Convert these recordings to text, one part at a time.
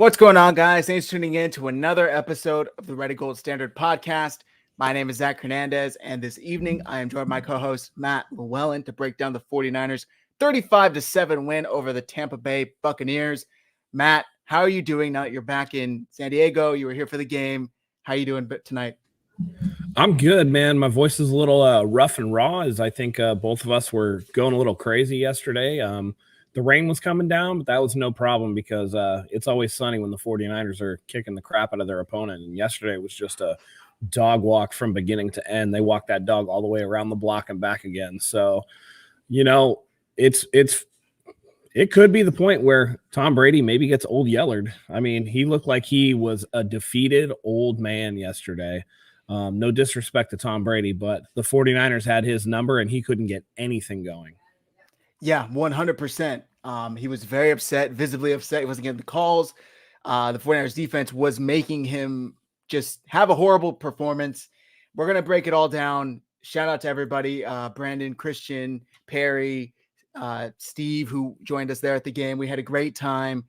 What's going on, guys? Thanks for tuning in to another episode of the Ready Gold Standard podcast. My name is Zach Hernandez, and this evening I am joined by my co-host Matt Llewellyn to break down the 49ers 35-7 win over the Tampa Bay Buccaneers. Matt, how are you doing now that you're back in San Diego? You were here for the game. How are you doing tonight? I'm good, man. My voice is a little rough and raw, as I think both of us were going a little crazy yesterday. The rain was coming down, but that was no problem because it's always sunny when the 49ers are kicking the crap out of their opponent. And yesterday was just a dog walk from beginning to end. They walked that dog all the way around the block and back again. So, you know, it could be the point where Tom Brady maybe gets old Yellered. I mean, he looked like he was a defeated old man yesterday. No disrespect to Tom Brady, but the 49ers had his number and he couldn't get anything going. Yeah, 100%. He was very upset, visibly upset. He wasn't getting the calls. The 49ers defense was making him just have a horrible performance. We're going to break it all down. Shout out to everybody. Brandon, Christian, Perry, Steve, who joined us there at the game. We had a great time.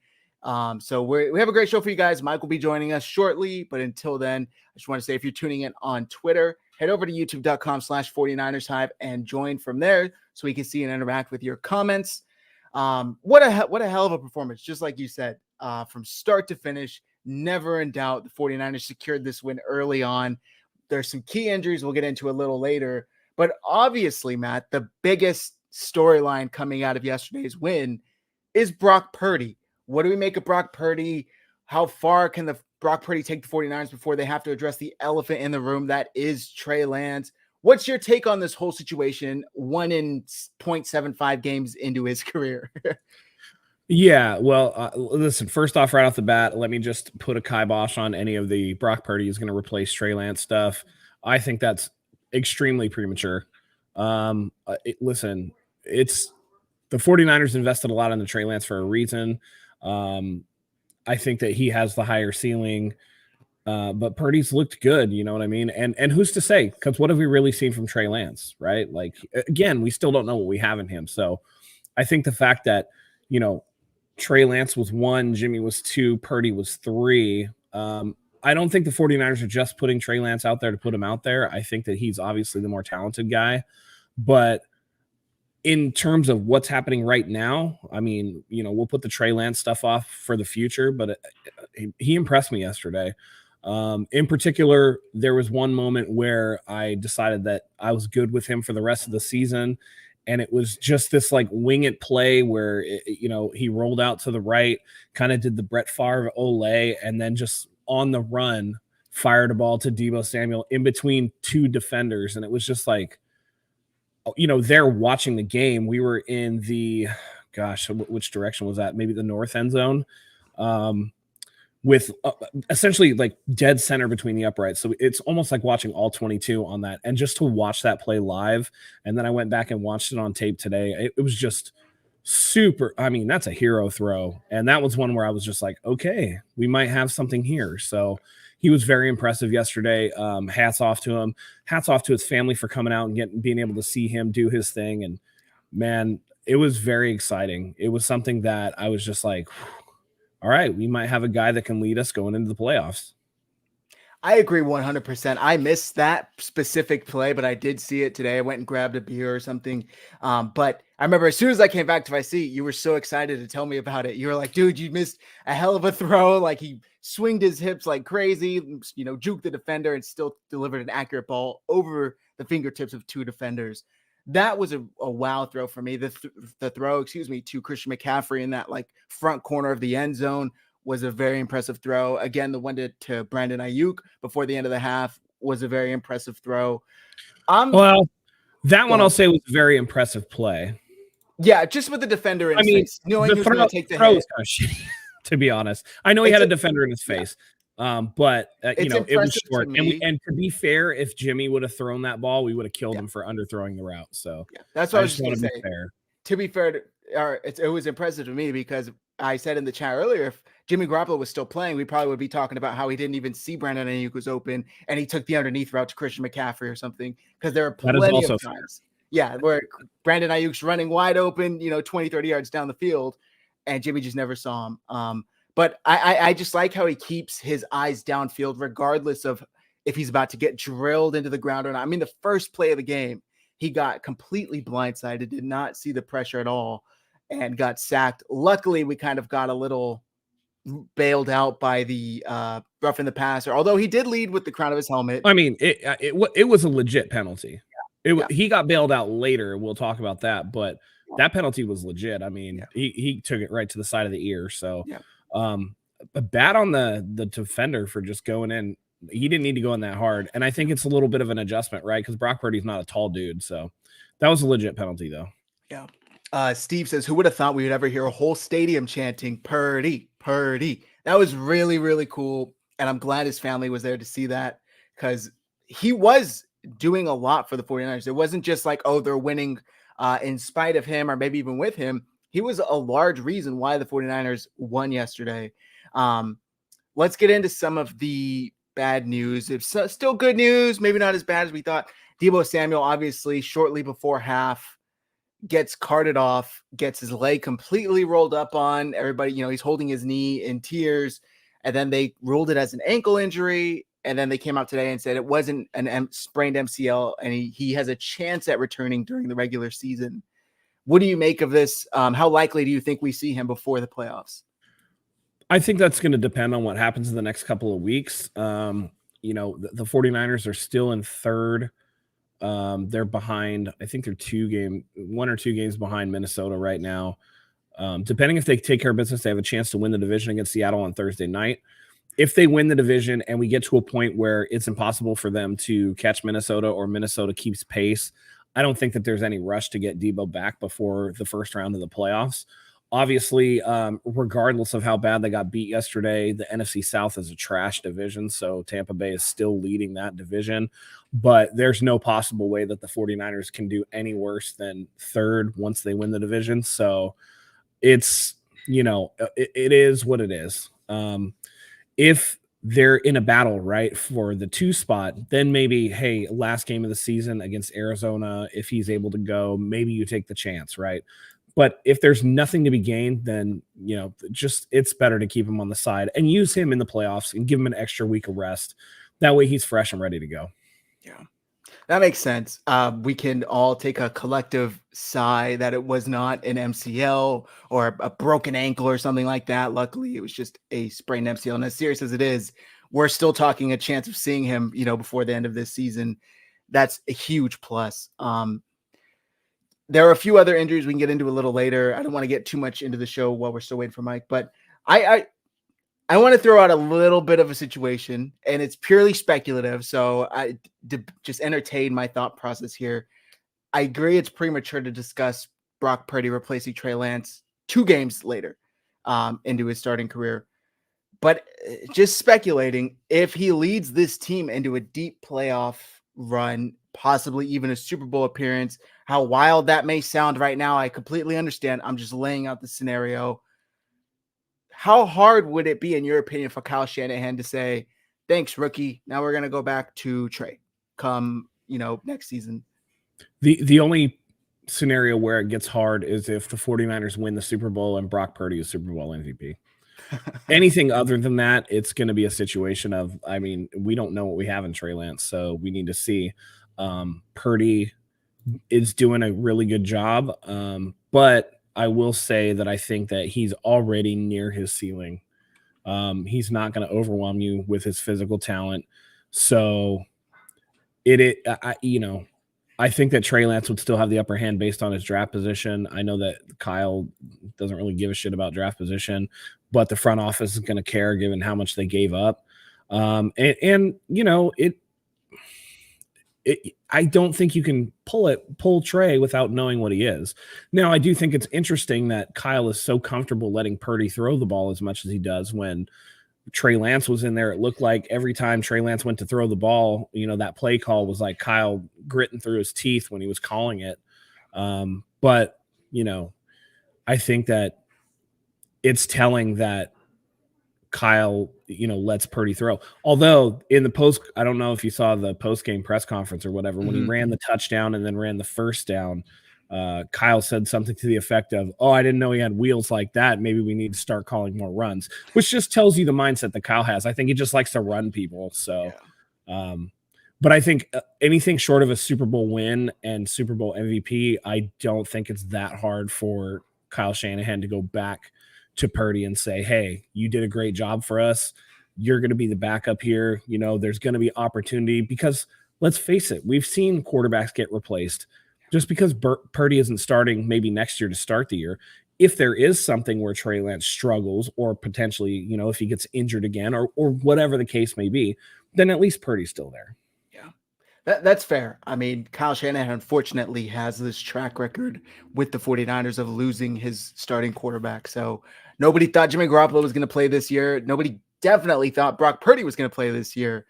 So we have a great show for you guys. Mike will be joining us shortly. But until then, I just want to say, if you're tuning in on Twitter, head over to youtube.com/49ers Hive and join from there so we can see and interact with your comments. What a hell of a performance. Just like you said, from start to finish, never in doubt. The 49ers secured this win early on. There's some key injuries we'll get into a little later. But obviously, Matt, the biggest storyline coming out of yesterday's win is Brock Purdy. What do we make of Brock Purdy? How far can the Brock Purdy take the 49ers before they have to address the elephant in the room that is Trey Lance? What's your take on this whole situation 1.75 games into his career? Yeah, well, listen, first off, right off the bat, let me just put a kibosh on any of the Brock Purdy is going to replace Trey Lance stuff. I think that's extremely premature. Listen, it's the 49ers invested a lot in the Trey Lance for a reason. I think that he has the higher ceiling, but Purdy's looked good, you know what I mean? And who's to say? Because what have we really seen from Trey Lance, right? Like, again, we still don't know what we have in him. So I think the fact that, you know, Trey Lance was 1, Jimmy was 2, Purdy was 3. I don't think the 49ers are just putting Trey Lance out there to put him out there. I think that he's obviously the more talented guy. But in terms of what's happening right now, I mean, you know, we'll put the Trey Lance stuff off for the future, but he impressed me yesterday. In particular, there was one moment where I decided that I was good with him for the rest of the season. And it was just this like wing it play where, you know, he rolled out to the right, kind of did the Brett Favre Olay, and then just on the run, fired a ball to Deebo Samuel in between 2 defenders. And it was just like, you know, they're watching the game. We were in the, gosh, which direction was that? Maybe the north end zone, with essentially like dead center between the uprights. So it's almost like watching all 22 on that. And just to watch that play live, and then I went back and watched it on tape today. It was just super. I mean, that's a hero throw. And that was one where I was just like, okay, we might have something here. So he was very impressive yesterday. Hats off to him. Hats off to his family for coming out and being able to see him do his thing. And man, it was very exciting. It was something that I was just like, all right, we might have a guy that can lead us going into the playoffs. I agree 100%. I missed that specific play, but I did see it today. I went and grabbed a beer or something. But I remember as soon as I came back to my seat, you were so excited to tell me about it. You were like, dude, you missed a hell of a throw. Like, he swinged his hips like crazy, you know, juked the defender and still delivered an accurate ball over the fingertips of 2 defenders. That was a wow throw for me. The throw, to Christian McCaffrey in that like front corner of the end zone was a very impressive throw. Again, the one to Brandon Ayuk before the end of the half was a very impressive throw. Well, that one I'll say was a very impressive play. Yeah, just with the defender in his face. Knowing he was going to take the throw hit. Was kind of shitty, to be honest. I know he had a defender in his face. But you know, it was short. And to be fair, if Jimmy would have thrown that ball, we would have killed him for underthrowing the route. So that's what I was just going to say. To be fair, it was impressive to me because I said in the chat earlier, if Jimmy Garoppolo was still playing, we probably would be talking about how he didn't even see Brandon Ayuk was open and he took the underneath route to Christian McCaffrey or something, because there are plenty of times. Yeah, where Brandon Ayuk's running wide open, 20, 30 yards down the field, and Jimmy just never saw him. But I just like how he keeps his eyes downfield, regardless of if he's about to get drilled into the ground or not. I mean, the first play of the game, he got completely blindsided, did not see the pressure at all, and got sacked. Luckily, we kind of got a little bailed out by the rough in the passer, although he did lead with the crown of his helmet. I mean, it was a legit penalty. Yeah. He got bailed out later. We'll talk about that, but that penalty was legit. I mean, he took it right to the side of the ear. So, a bad on the defender for just going in. He didn't need to go in that hard, and I think it's a little bit of an adjustment, right? Because Brock Purdy's not a tall dude, so that was a legit penalty, though. Yeah. Steve says, "Who would have thought we would ever hear a whole stadium chanting Purdy, Purdy?" That was really, really cool, and I'm glad his family was there to see that because he was doing a lot for the 49ers. It wasn't just like, oh, they're winning in spite of him or maybe even with him. He was a large reason why the 49ers won yesterday. Let's get into some of the bad news. It's still good news, maybe not as bad as we thought. Deebo Samuel, obviously, shortly before half, gets carted off, gets his leg completely rolled up on. Everybody, he's holding his knee in tears. And then they ruled it as an ankle injury. And then they came out today and said it wasn't an sprained MCL, and he has a chance at returning during the regular season. What do you make of this? How likely do you think we see him before the playoffs? I think that's going to depend on what happens in the next couple of weeks. The 49ers are still in third. They're behind. I think they're 1 or 2 games behind Minnesota right now. Depending if they take care of business, they have a chance to win the division against Seattle on Thursday night. If they win the division and we get to a point where it's impossible for them to catch Minnesota or Minnesota keeps pace, I don't think that there's any rush to get Deebo back before the first round of the playoffs. Obviously, regardless of how bad they got beat yesterday, the NFC South is a trash division, so Tampa Bay is still leading that division. But there's no possible way that the 49ers can do any worse than third once they win the division. So it's, it is what it is. If they're in a battle, right, for the 2 spot, then maybe, hey, last game of the season against Arizona, if he's able to go, maybe you take the chance, right? But if there's nothing to be gained, then, it's better to keep him on the side and use him in the playoffs and give him an extra week of rest. That way he's fresh and ready to go. Yeah, that makes sense. We can all take a collective sigh that it was not an MCL or a broken ankle or something like that. Luckily, it was just a sprained MCL. And as serious as it is, we're still talking a chance of seeing him, before the end of this season. That's a huge plus. There are a few other injuries we can get into a little later. I don't want to get too much into the show while we're still waiting for Mike, but I want to throw out a little bit of a situation, and it's purely speculative. So just entertain my thought process here. I agree it's premature to discuss Brock Purdy replacing Trey Lance 2 games later into his starting career. But just speculating, if he leads this team into a deep playoff run, possibly even a Super Bowl appearance, how wild that may sound right now, I completely understand. I'm just laying out the scenario. How hard would it be, in your opinion, for Kyle Shanahan to say, thanks, rookie, now we're going to go back to Trey come, next season? The only scenario where it gets hard is if the 49ers win the Super Bowl and Brock Purdy is Super Bowl MVP. Anything other than that, it's going to be a situation of, we don't know what we have in Trey Lance, so we need to see. Purdy is doing a really good job, but I will say that I think that he's already near his ceiling. He's not going to overwhelm you with his physical talent. So I think that Trey Lance would still have the upper hand based on his draft position. I know that Kyle doesn't really give a shit about draft position, but the front office is going to care given how much they gave up. I don't think you can pull Trey without knowing what he is. Now, I do think it's interesting that Kyle is so comfortable letting Purdy throw the ball as much as he does. When Trey Lance was in there, it looked like every time Trey Lance went to throw the ball, that play call was like Kyle gritting through his teeth when he was calling it. But I think that it's telling that Kyle, lets Purdy throw. Although in the post, I don't know if you saw the post-game press conference or whatever, when he ran the touchdown and then ran the first down, Kyle said something to the effect of, "Oh, I didn't know he had wheels like that. Maybe we need to start calling more runs," which just tells you the mindset that Kyle has. I think he just likes to run people. So, but I think anything short of a Super Bowl win and Super Bowl MVP, I don't think it's that hard for Kyle Shanahan to go back to Purdy and say, "Hey, you did a great job for us. You're going to be the backup here. You know, there's going to be opportunity," because let's face it, we've seen quarterbacks get replaced. Just because Purdy isn't starting maybe next year to start the year, if there is something where Trey Lance struggles or potentially, you know, if he gets injured again or whatever the case may be, then at least Purdy's still there. Yeah, that's fair. I mean, Kyle Shanahan unfortunately has this track record with the 49ers of losing his starting quarterback. So nobody thought Jimmy Garoppolo was going to play this year. Nobody definitely thought Brock Purdy was going to play this year.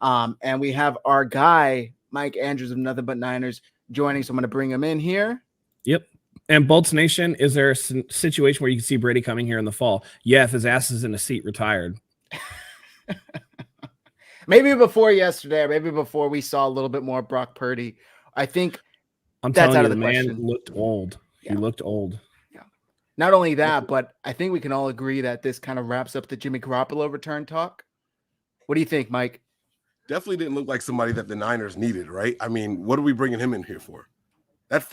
And we have our guy, Mike Andrews of Nothing But Niners, joining. So I'm going to bring him in here. Yep. And Bolts Nation, is there a situation where you can see Brady coming here in the fall? Yeah, if his ass is in a seat retired. Maybe before yesterday, or maybe before we saw a little bit more Brock Purdy. I think I'm that's telling out you, of the man question. Looked old. Yeah. He looked old. Yeah. Not only that, but I think we can all agree that this kind of wraps up the Jimmy Garoppolo return talk. What do you think, Mike? Definitely didn't look like somebody that the Niners needed, right? I mean, what are we bringing him in here for? That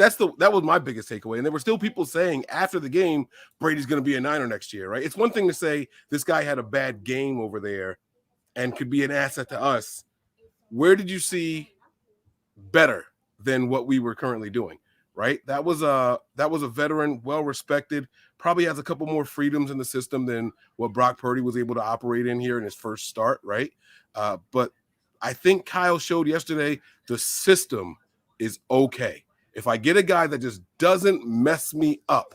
was my biggest takeaway. And there were still people saying after the game, Brady's going to be a Niner next year, right? It's one thing to say this guy had a bad game over there and could be an asset to us. Where did you see better than what we were currently doing, right? That was a veteran, well-respected, probably has a couple more freedoms in the system than what Brock Purdy was able to operate in here in his first start, right? But I think Kyle showed yesterday the system is okay. If I get a guy that just doesn't mess me up,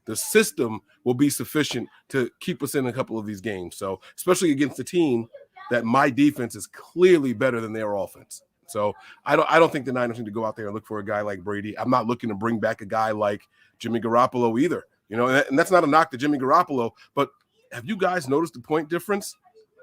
the system will be sufficient to keep us in a couple of these games. So especially against a team that my defense is clearly better than their offense. So I don't think the Niners need to go out there and look for a guy like Brady. I'm not looking to bring back a guy like Jimmy Garoppolo either. You know, and that's not a knock to Jimmy Garoppolo, but have you guys noticed the point difference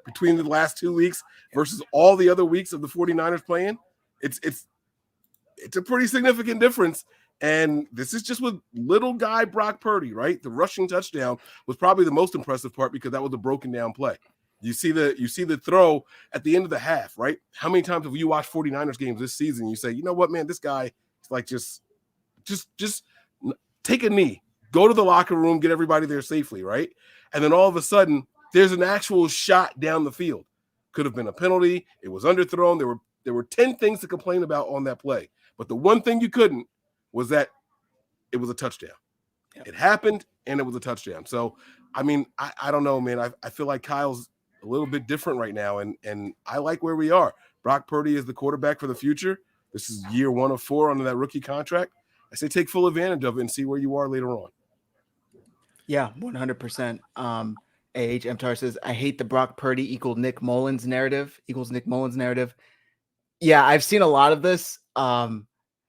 between the last 2 weeks versus all the other weeks of the 49ers playing? It's a pretty significant difference. And this is just with little guy Brock Purdy, right? The rushing touchdown was probably the most impressive part because that was a broken down play. You see the throw at the end of the half, right? How many times have you watched 49ers games this season? You say, you know what, man, this guy is like just take a knee, go to the locker room, get everybody there safely, right? And then all of a sudden, there's an actual shot down the field. Could have been a penalty. It was underthrown. There were 10 things to complain about on that play. But the one thing you couldn't was that it was a touchdown. Yep. It happened, and it was a touchdown. So, I mean, I don't know, man. I feel like Kyle's a little bit different right now, and I like where we are. Brock Purdy is the quarterback for the future. This is year 1 of 4 under that rookie contract. I say take full advantage of it and see where you are later on. Yeah, 100%. AH says, I hate the Brock Purdy equals Nick Mullins narrative. Yeah, I've seen a lot of this.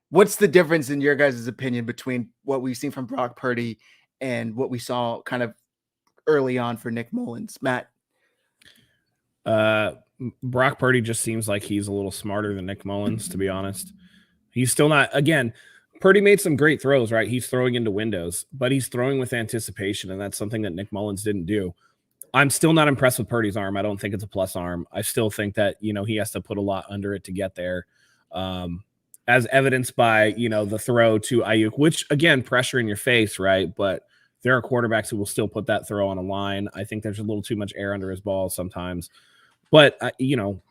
What's the difference in your guys' opinion between what we've seen from Brock Purdy and what we saw kind of early on for Nick Mullins? Matt? Brock Purdy just seems like he's a little smarter than Nick Mullins, to be honest. He's still not, again, Purdy made some great throws, right? He's throwing into windows, but he's throwing with anticipation, and that's something that Nick Mullins didn't do. I'm still not impressed with Purdy's arm. I don't think it's a plus arm. I still think that, you know, he has to put a lot under it to get there. As evidenced by, you know, the throw to Ayuk, which, again, pressure in your face, right? But there are quarterbacks who will still put that throw on a line. I think there's a little too much air under his ball sometimes. But, you know,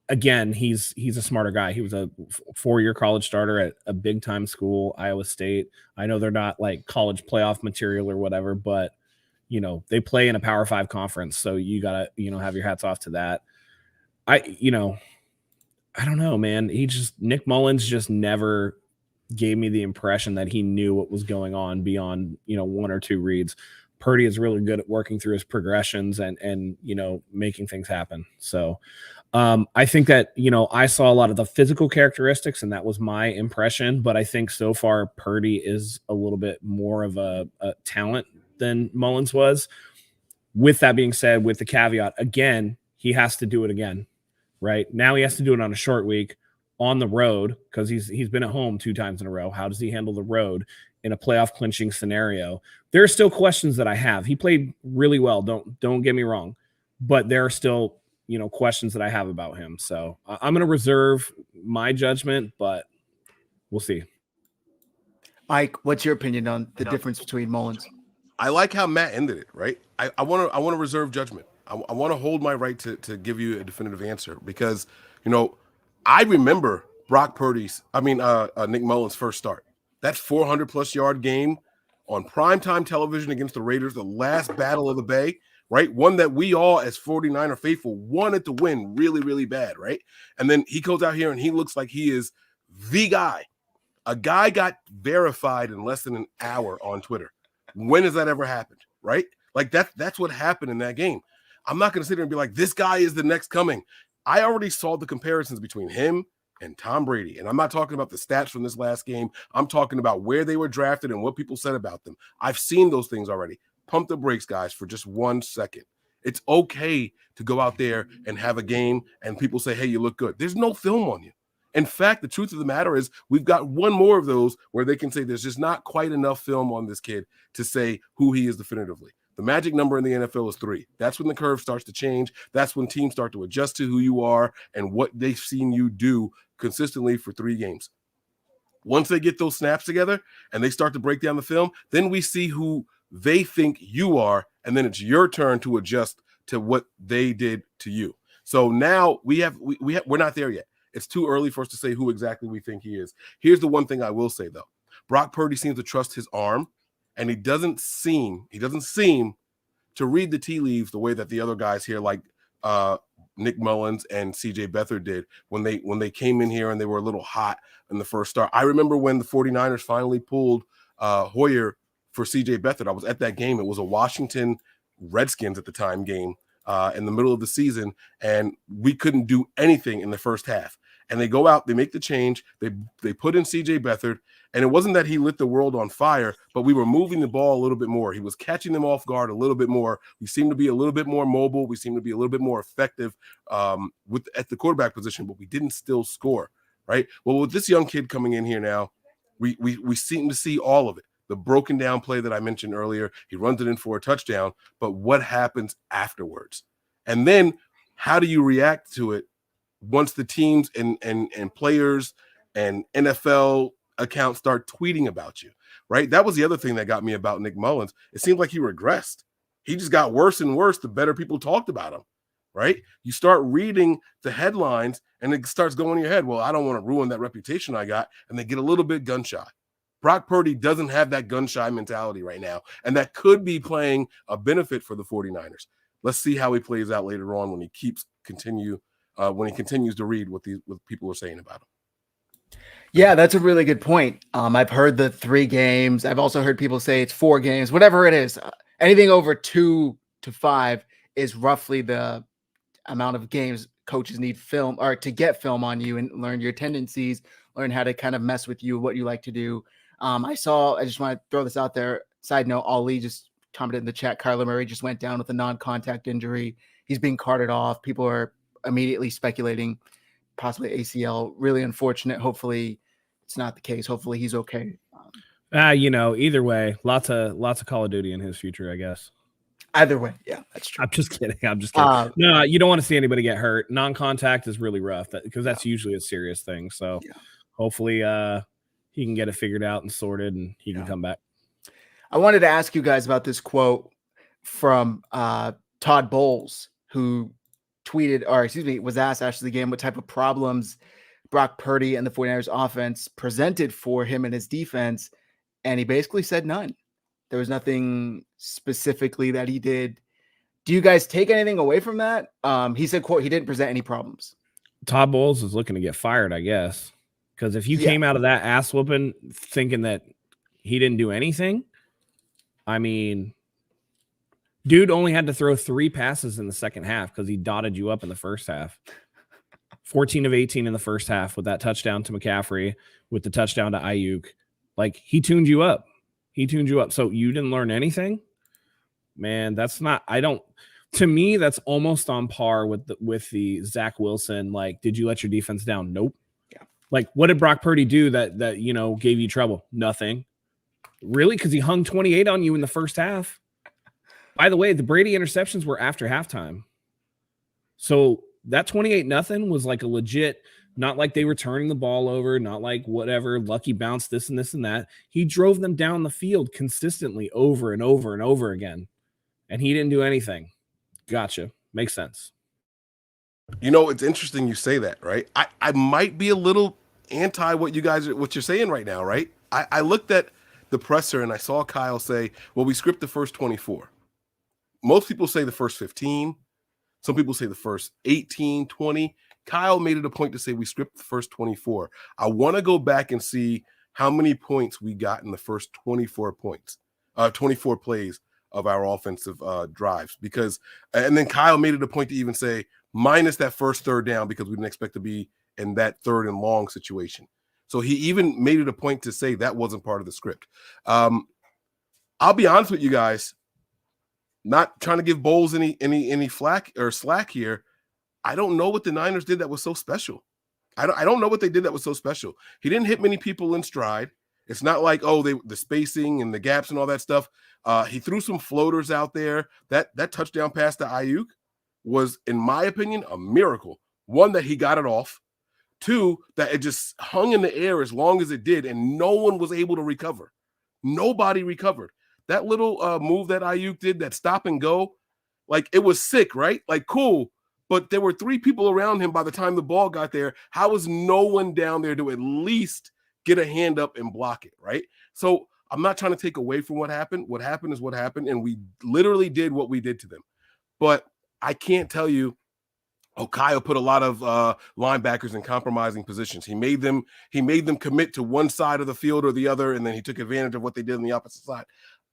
again, he's a smarter guy. He was a 4-year college starter at a big-time school, Iowa State. I know they're not, like, college playoff material or whatever, but, you know, they play in a Power 5 conference, so you got to, you know, have your hats off to that. I don't know, man. Nick Mullins just never gave me the impression that he knew what was going on beyond, you know, 1 or 2 reads. Purdy is really good at working through his progressions and you know, making things happen. So I think that, you know, I saw a lot of the physical characteristics, and that was my impression. But I think so far Purdy is a little bit more of a talent than Mullins was. With that being said, with the caveat, again, he has to do it again. Right now, he has to do it on a short week. on the road, because he's been at home 2 times in a row. How does he handle the road in a playoff clinching scenario? There are still questions that I have. He played really well. Don't get me wrong, but there are still, questions that I have about him. So I'm going to reserve my judgment, but we'll see. Mike, what's your opinion on the difference between Mullins? I like how Matt ended it, right? I want to reserve judgment. I want to hold my right to give you a definitive answer because, I remember Nick Mullins' first start. That 400-plus yard game on primetime television against the Raiders, the last battle of the Bay, right? One that we all as 49er faithful wanted to win really, really bad, right? And then he goes out here and he looks like he is the guy. A guy got verified in less than an hour on Twitter. When has that ever happened, right? Like that's what happened in that game. I'm not going to sit here and be like, this guy is the next coming. I already saw the comparisons between him and Tom Brady. And I'm not talking about the stats from this last game. I'm talking about where they were drafted and what people said about them. I've seen those things already. Pump the brakes, guys, for just 1 second. It's okay to go out there and have a game and people say, hey, you look good. There's no film on you. In fact, the truth of the matter is we've got one more of those where they can say there's just not quite enough film on this kid to say who he is definitively. The magic number in the NFL is 3. That's when the curve starts to change. That's when teams start to adjust to who you are and what they've seen you do consistently for 3 games. Once they get those snaps together and they start to break down the film, then we see who they think you are, and then it's your turn to adjust to what they did to you. So now we're not there yet. It's too early for us to say who exactly we think he is. Here's the one thing I will say, though. Brock Purdy seems to trust his arm, and he doesn't seem to read the tea leaves the way that the other guys here, like Nick Mullins and CJ Beathard, did when they came in here and they were a little hot in the first start. I remember when the 49ers finally pulled Hoyer for CJ Beathard. I was at that game. It was a Washington Redskins at the time game in the middle of the season, and we couldn't do anything in the first half. And they go out, they make the change, they put in CJ Beathard, and it wasn't that he lit the world on fire, but we were moving the ball a little bit more. He was catching them off guard a little bit more. We seemed to be a little bit more mobile. We seemed to be a little bit more effective at the quarterback position, but we didn't still score, right? Well, with this young kid coming in here now, we seem to see all of it. The broken down play that I mentioned earlier, he runs it in for a touchdown, but what happens afterwards? And then how do you react to it once the teams and players and NFL accounts start tweeting about you, right? That was the other thing that got me about Nick Mullins. It seemed like he regressed. He just got worse and worse the better people talked about him, right? You start reading the headlines and it starts going in your head, well, I don't want to ruin that reputation I got, and they get a little bit gun shy. Brock Purdy doesn't have that gun-shy mentality right now, and that could be playing a benefit for the 49ers. Let's see how he plays out later on when he continues to read what people are saying about him. Yeah, that's a really good point. I've heard the 3 games. I've also heard people say it's 4 games, whatever it is. Anything over 2 to 5 is roughly the amount of games coaches need film or to get film on you and learn your tendencies, learn how to kind of mess with you, what you like to do. I just want to throw this out there. Side note, Ali just commented in the chat, Kyler Murray just went down with a non-contact injury. He's being carted off. People are immediately speculating possibly ACL. Really unfortunate. Hopefully it's not the case. Hopefully he's okay. Either way, lots of Call of Duty in his future, I guess. Either way. Yeah, that's true. I'm just kidding. No, you don't want to see anybody get hurt. Non-contact is really rough because that's usually a serious thing. So hopefully he can get it figured out and sorted and he can come back. I wanted to ask you guys about this quote from Todd Bowles, who was asked after the game what type of problems Brock Purdy and the 49ers offense presented for him and his defense. And he basically said none. There was nothing specifically that he did. Do you guys take anything away from that? He said, quote, he didn't present any problems. Todd Bowles is looking to get fired, I guess. Because if you came out of that ass whooping thinking that he didn't do anything, I mean, dude only had to throw 3 passes in the second half because he dotted you up in the first half. 14 of 18 in the first half with that touchdown to McCaffrey, with the touchdown to Ayuk. Like, he tuned you up. So you didn't learn anything? Man, to me, that's almost on par with the Zach Wilson. Like, did you let your defense down? Nope. Yeah. Like, what did Brock Purdy do that you know gave you trouble? Nothing. Really? Because he hung 28 on you in the first half. By the way, the Brady interceptions were after halftime. So that 28-0 was like a legit, not like they were turning the ball over, not like whatever, lucky bounce, this and this and that. He drove them down the field consistently over and over and over again. And he didn't do anything. Gotcha. Makes sense. You know, it's interesting you say that, right? I might be a little anti what you're saying right now, right? I looked at the presser and I saw Kyle say, well, we script the first 24. Most people say the first 15. Some people say the first 18, 20. Kyle made it a point to say we script the first 24. I want to go back and see how many points we got in the first 24 plays of our offensive drives, because, and then Kyle made it a point to even say minus that first third down, because we didn't expect to be in that third and long situation. So he even made it a point to say that wasn't part of the script. I'll be honest with you guys, not trying to give Bowles any flack or slack here. I don't know what the Niners did that was so special. I don't know what they did that was so special. He didn't hit many people in stride. It's not like, the spacing and the gaps and all that stuff. He threw some floaters out there. That touchdown pass to Ayuk was, in my opinion, a miracle. One, that he got it off. Two, that it just hung in the air as long as it did, and no one was able to recover. Nobody recovered. That little move that Ayuk did, that stop and go, like, it was sick, right? Like, cool. But there were three people around him by the time the ball got there. How was no one down there to at least get a hand up and block it, right? So I'm not trying to take away from what happened. What happened is what happened, and we literally did what we did to them. But I can't tell you, Kyle put a lot of linebackers in compromising positions. He made them commit to one side of the field or the other, and then he took advantage of what they did on the opposite side.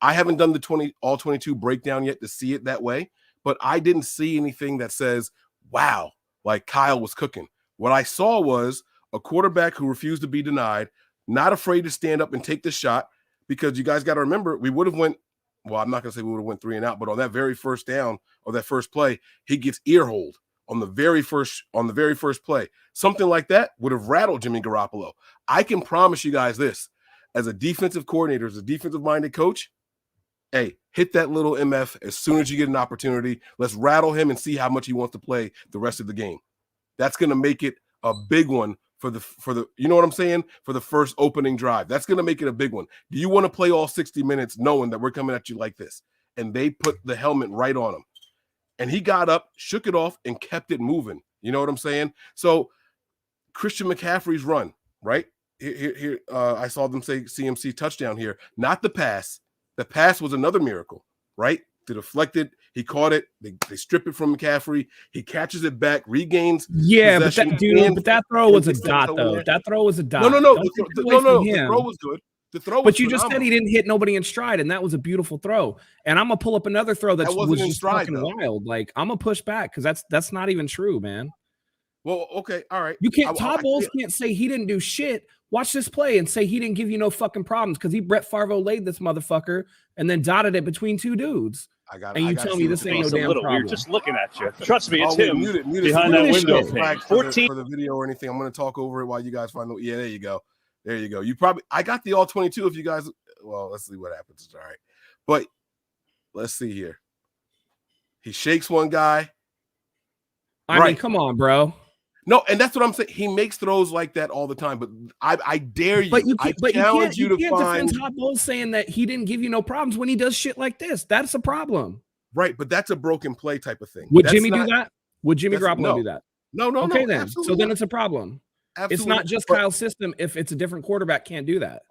I haven't done the all 22 breakdown yet to see it that way, but I didn't see anything that says, wow, like Kyle was cooking. What I saw was a quarterback who refused to be denied, not afraid to stand up and take the shot, because you guys got to remember, we would have went, well, I'm not going to say we would have went 3 and out, but on that very first down or that first play, he gets ear hold on the very first play. Something like that would have rattled Jimmy Garoppolo. I can promise you guys this, as a defensive coordinator, as a defensive-minded coach, hey, hit that little MF as soon as you get an opportunity. Let's rattle him and see how much he wants to play the rest of the game. That's going to make it a big one for the you know what I'm saying? For the first opening drive. That's going to make it a big one. Do you want to play all 60 minutes knowing that we're coming at you like this? And they put the helmet right on him. And he got up, shook it off, and kept it moving. You know what I'm saying? So Christian McCaffrey's run, right? Here, I saw them say CMC touchdown here. Not the pass. The pass was another miracle, right? They deflected. He caught it. They strip it from McCaffrey. He catches it back, regains. Yeah, but that throw was a dot, though. That throw was a dot. No. The throw was good. But you just said he didn't hit nobody in stride, and that was a beautiful throw. And I'm gonna pull up another throw that was just stride, fucking wild. Like, I'm gonna push back because that's not even true, man. Well, okay, all right. You can't. Todd Bowles can't say he didn't do shit. Watch this play and say he didn't give you no fucking problems, because he Brett Favre laid this motherfucker and then dotted it between two dudes. And you tell me this ain't no damn problem. We're just looking at you. Trust me, it's him mute behind that window. 14 for the video or anything. I'm going to talk over it while you guys find the. Yeah, there you go. There you go. I got the all 22. If you guys, well, let's see what happens. All right, but let's see here. He shakes one guy. I mean, come on, bro. No, and that's what I'm saying. He makes throws like that all the time, but I dare you. But you can't defend Todd Bowles saying that he didn't give you no problems when he does shit like this. That's a problem. Right, but that's a broken play type of thing. Would Jimmy do that? Would Jimmy Garoppolo do that? No. Okay, then. Absolutely. So then it's a problem. Absolutely. It's not just Kyle's system. If it's a different quarterback, can't do that.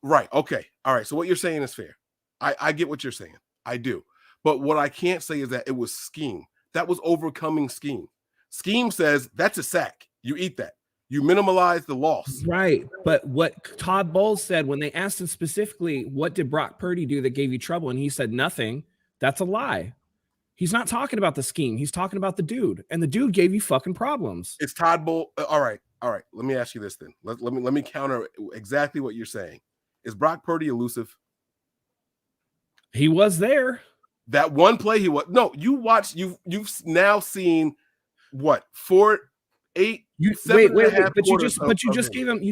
Right. Okay. All right. So what you're saying is fair. I get what you're saying. I do. But what I can't say is that it was scheme. That was overcoming scheme. Scheme says that's a sack. You eat that. You minimize the loss. Right. But what Todd Bowles said when they asked him specifically, what did Brock Purdy do that gave you trouble? And he said nothing. That's a lie. He's not talking about the scheme. He's talking about the dude. And the dude gave you fucking problems. It's Todd Bowles. All right. Let me ask you this then. Let me counter exactly what you're saying. Is Brock Purdy elusive? He was there. That one play he was. No, you watch. You've now seen what 8 You seven wait, and a half but you quarters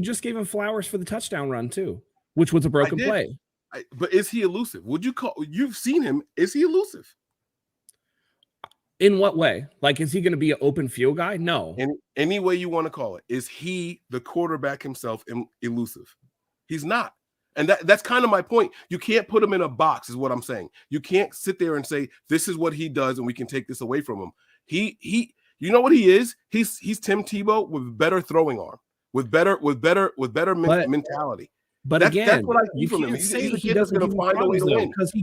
just gave him flowers for the touchdown run too, which was a broken play. But is he elusive? You've seen him? Is he elusive? In what way? Like, is he going to be an open field guy? No. Any way you want to call it. Is he the quarterback himself elusive? He's not. And that's kind of my point. You can't put him in a box, is what I'm saying. You can't sit there and say, this is what he does, and we can take this away from him. You know what he is? He's Tim Tebow with better throwing arm, with better mentality. But that's again, what I see you from him. can't He's say a that he kid that's doesn't going to find a way to win. because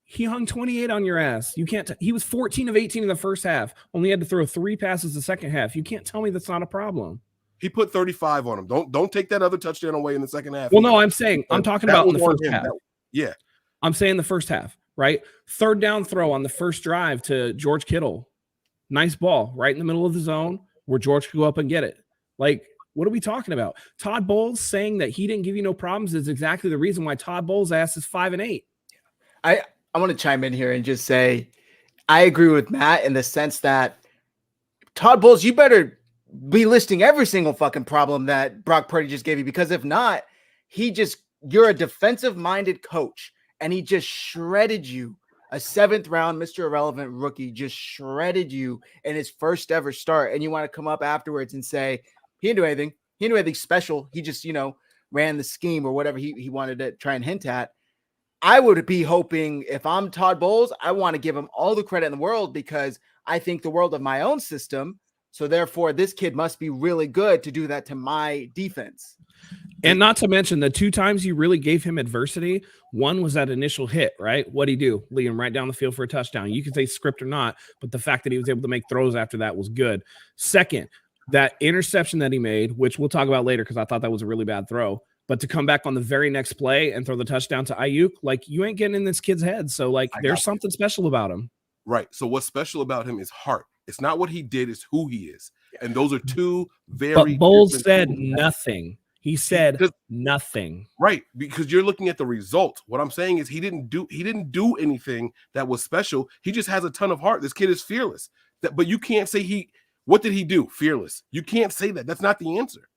he hung 28 on your ass. You can't. He was 14 of 18 in the first half. Only had to throw 3 passes the second half. You can't tell me that's not a problem. He put 35 on him. Don't take that other touchdown away in the second half. Well, no, I'm talking about in the first half. Yeah. I'm saying the first half, right? Third down throw on the first drive to George Kittle. Nice ball right in the middle of the zone where George could go up and get it. Like, what are we talking about? Todd Bowles saying that he didn't give you no problems is exactly the reason why Todd Bowles' ass is 5-8. I want to chime in here and just say I agree with Matt in the sense that Todd Bowles, you better be listing every single fucking problem that Brock Purdy just gave you, because if not, you're a defensive-minded coach, and he just shredded you. A 7th round Mr. Irrelevant rookie just shredded you in his first ever start, and you want to come up afterwards and say he didn't do anything. He didn't do anything special. He just, ran the scheme or whatever he wanted to try and hint at. I would be hoping, if I'm Todd Bowles, I want to give him all the credit in the world, because I think the world of my own system. So therefore, this kid must be really good to do that to my defense. And not to mention the 2 times you really gave him adversity. One was that initial hit, right? What'd he do? Lead him right down the field for a touchdown. You can say script or not, but the fact that he was able to make throws after that was good. Second, that interception that he made, which we'll talk about later because I thought that was a really bad throw, but to come back on the very next play and throw the touchdown to Ayuk, like, you ain't getting in this kid's head. So, like, there's something special about him. Right. So what's special about him is heart. It's not what he did, it's who he is. And those are two very But Bowles said things. nothing. He said nothing. Right, because you're looking at the result. What I'm saying is he didn't do anything that was special. He just has a ton of heart. This kid is fearless. But you can't say what did he do? Fearless. You can't say that. That's not the answer.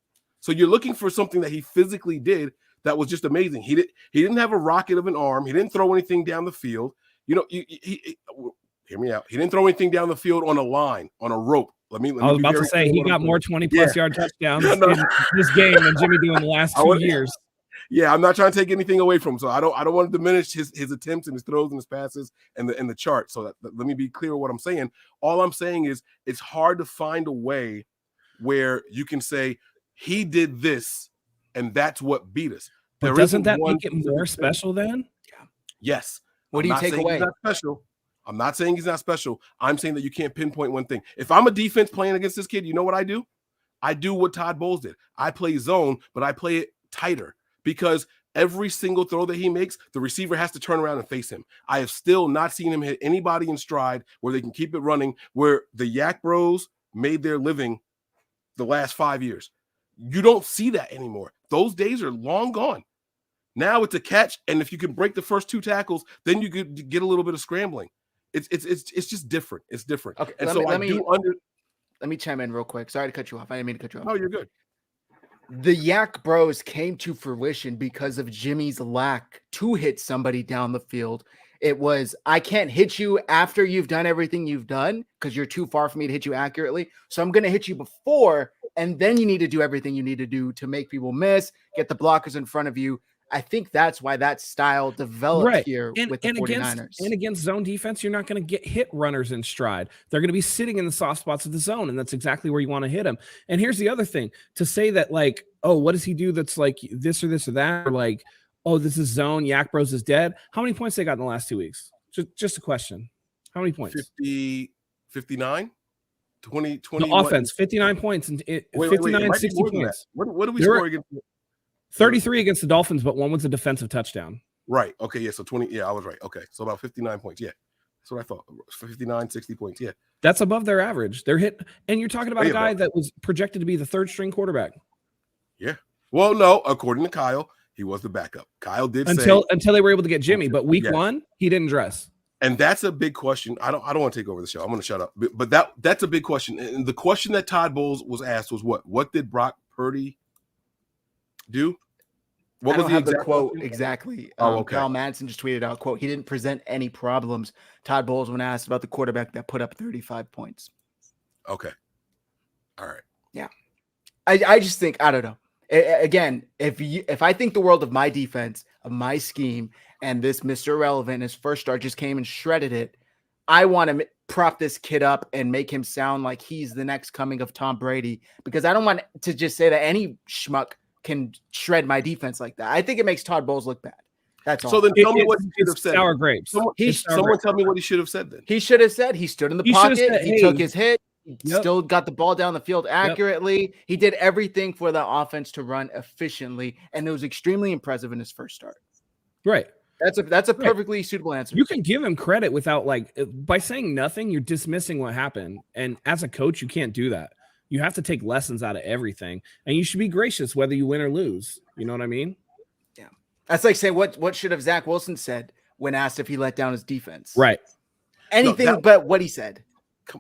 So you're looking for something that he physically did that was just amazing. He didn't have a rocket of an arm. He didn't throw anything down the field. Hear me out. He didn't throw anything down the field on a line, on a rope. I was about to say he got more 20-plus yard touchdowns in this game than Jimmy do in the last 2 years. Yeah, I'm not trying to take anything away from him, so I don't want to diminish his attempts and his throws and his passes and the chart. So let me be clear what I'm saying. All I'm saying is it's hard to find a way where you can say he did this and that's what beat us. But doesn't that make it more special then? Yeah. Yes. What do you take away? He's not special. I'm not saying he's not special. I'm saying that you can't pinpoint one thing. If I'm a defense playing against this kid, you know what I do? I do what Todd Bowles did. I play zone, but I play it tighter because every single throw that he makes, the receiver has to turn around and face him. I have still not seen him hit anybody in stride where they can keep it running, where the Yak Bros made their living the last 5 years. You don't see that anymore. Those days are long gone. Now it's a catch, and if you can break the first 2 tackles, then you could get a little bit of scrambling. It's just different. It's different. Okay, and let me chime in real quick. Sorry to cut you off. I didn't mean to cut you off. No, you're good. The Yak Bros came to fruition because of Jimmy's lack to hit somebody down the field. It was, I can't hit you after you've done everything you've done because you're too far for me to hit you accurately. So I'm going to hit you before, and then you need to do everything you need to do to make people miss, get the blockers in front of you. I think that's why that style developed here with the 49ers. Against zone defense, you're not going to get hit runners in stride. They're going to be sitting in the soft spots of the zone, and that's exactly where you want to hit them. And here's the other thing. To say that, like, oh, what does he do that's like this or this or that, or like, oh, this is zone, Yak Bros is dead. How many points they got in the last 2 weeks? Just a question. How many points? 50, 59? 20. The offense, 59 points. And 59, 60 points. What do we score against? 33 against the Dolphins, but one was a defensive touchdown. Right. Okay. Yeah. So 20. Yeah, I was right. Okay. So about 59 points. Yeah. That's what I thought. 59, 60 points. Yeah. That's above their average. They're hit. And you're talking about a guy that was projected to be the 3rd string quarterback. Yeah. Well, no, according to Kyle, he was the backup. Kyle did until they were able to get Jimmy, but week 1, he didn't dress. And that's a big question. I don't want to take over the show. I'm going to shut up. But that's a big question. And the question that Todd Bowles was asked was what? What did Brock Purdy do? What I was don't the have the exact quote question? exactly. Oh, okay. Kyle Madsen just tweeted out, quote, he didn't present any problems. Todd Bowles, when asked about the quarterback that put up 35 points. Okay. All right. Yeah. I just think, I don't know. Again, if I think the world of my defense, of my scheme, and this Mr. Irrelevant, his first start just came and shredded it, I want to prop this kid up and make him sound like he's the next coming of Tom Brady, because I don't want to just say that any schmuck can shred my defense like that. I think it makes Todd Bowles look bad. That's all. So then tell me what he should have said. Sour grapes. Someone tell me what he should have said then. He should have said he stood in the pocket. He took his hit. He still got the ball down the field accurately. Yep. He did everything for the offense to run efficiently, and it was extremely impressive in his first start. Right. That's a perfectly suitable answer. You can give him credit without, like, by saying nothing, you're dismissing what happened. And as a coach, you can't do that. You have to take lessons out of everything, and you should be gracious whether you win or lose. You know what I mean? Yeah. That's like saying what should have Zach Wilson said when asked if he let down his defense. Right. Anything but what he said.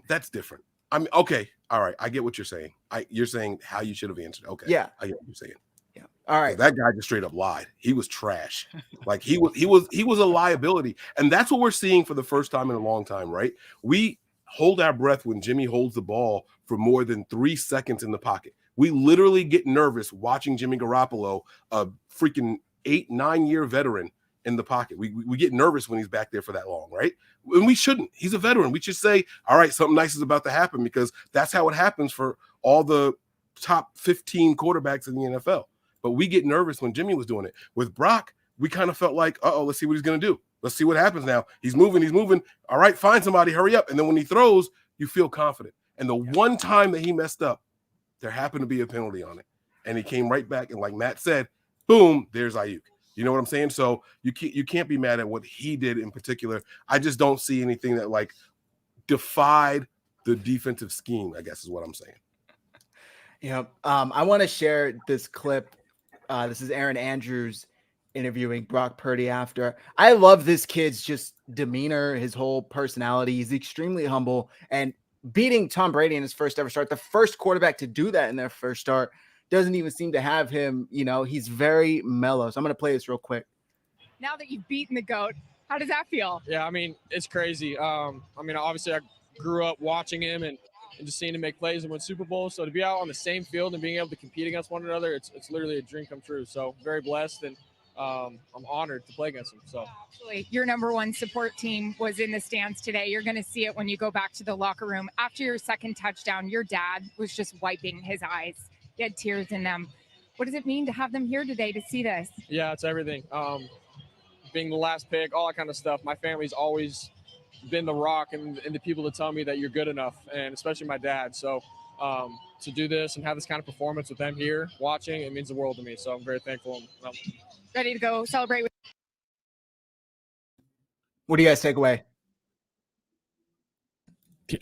That's different. I mean, okay. All right. I get what you're saying. You're saying how you should have answered. Okay. Yeah. I get what you're saying. Yeah. All right. That guy just straight up lied. He was trash. Like he was a liability. And that's what we're seeing for the first time in a long time, right? We hold our breath when Jimmy holds the ball for more than 3 seconds in the pocket. We literally get nervous watching Jimmy Garoppolo, a freaking 8-9 year veteran, in the pocket. We get nervous when he's back there for that long, right? And we shouldn't. He's a veteran. We should say, all right, something nice is about to happen, because that's how it happens for all the top 15 quarterbacks in the NFL. But we get nervous when Jimmy was doing it. With Brock, we kind of felt like, let's see what he's going to do. Let's see what happens now. He's moving. All right, find somebody, hurry up. And then when he throws, you feel confident. And the one time that he messed up, there happened to be a penalty on it. And he came right back. And like Matt said, boom, there's Ayuk. You know what I'm saying? So you can't be mad at what he did in particular. I just don't see anything that like defied the defensive scheme, I guess is what I'm saying. Yeah. I want to share this clip. This is Aaron Andrews interviewing Brock Purdy after. I love this kid's just demeanor, his whole personality. He's extremely humble, and beating Tom Brady in his first ever start, the first quarterback to do that in their first start, doesn't even seem to have him, he's very mellow. So I'm going to play this real quick. Now that you've beaten the GOAT, how does that feel? Yeah, I mean, it's crazy. Obviously I grew up watching him and just seeing him make plays and win Super Bowls. So to be out on the same field and being able to compete against one another, it's literally a dream come true. So very blessed, and I'm honored to play against him. So actually, your number one support team was in the stands today. You're going to see it when you go back to the locker room. After your second touchdown, your dad was just wiping his eyes. He had tears in them. What does it mean to have them here today to see this? Yeah, it's everything. Being the last pick, all that kind of stuff. My family's always been the rock and the people to tell me that you're good enough, and especially my dad. So to do this and have this kind of performance with them here watching, it means the world to me. So I'm very thankful. Ready to go celebrate with. What do you guys take away?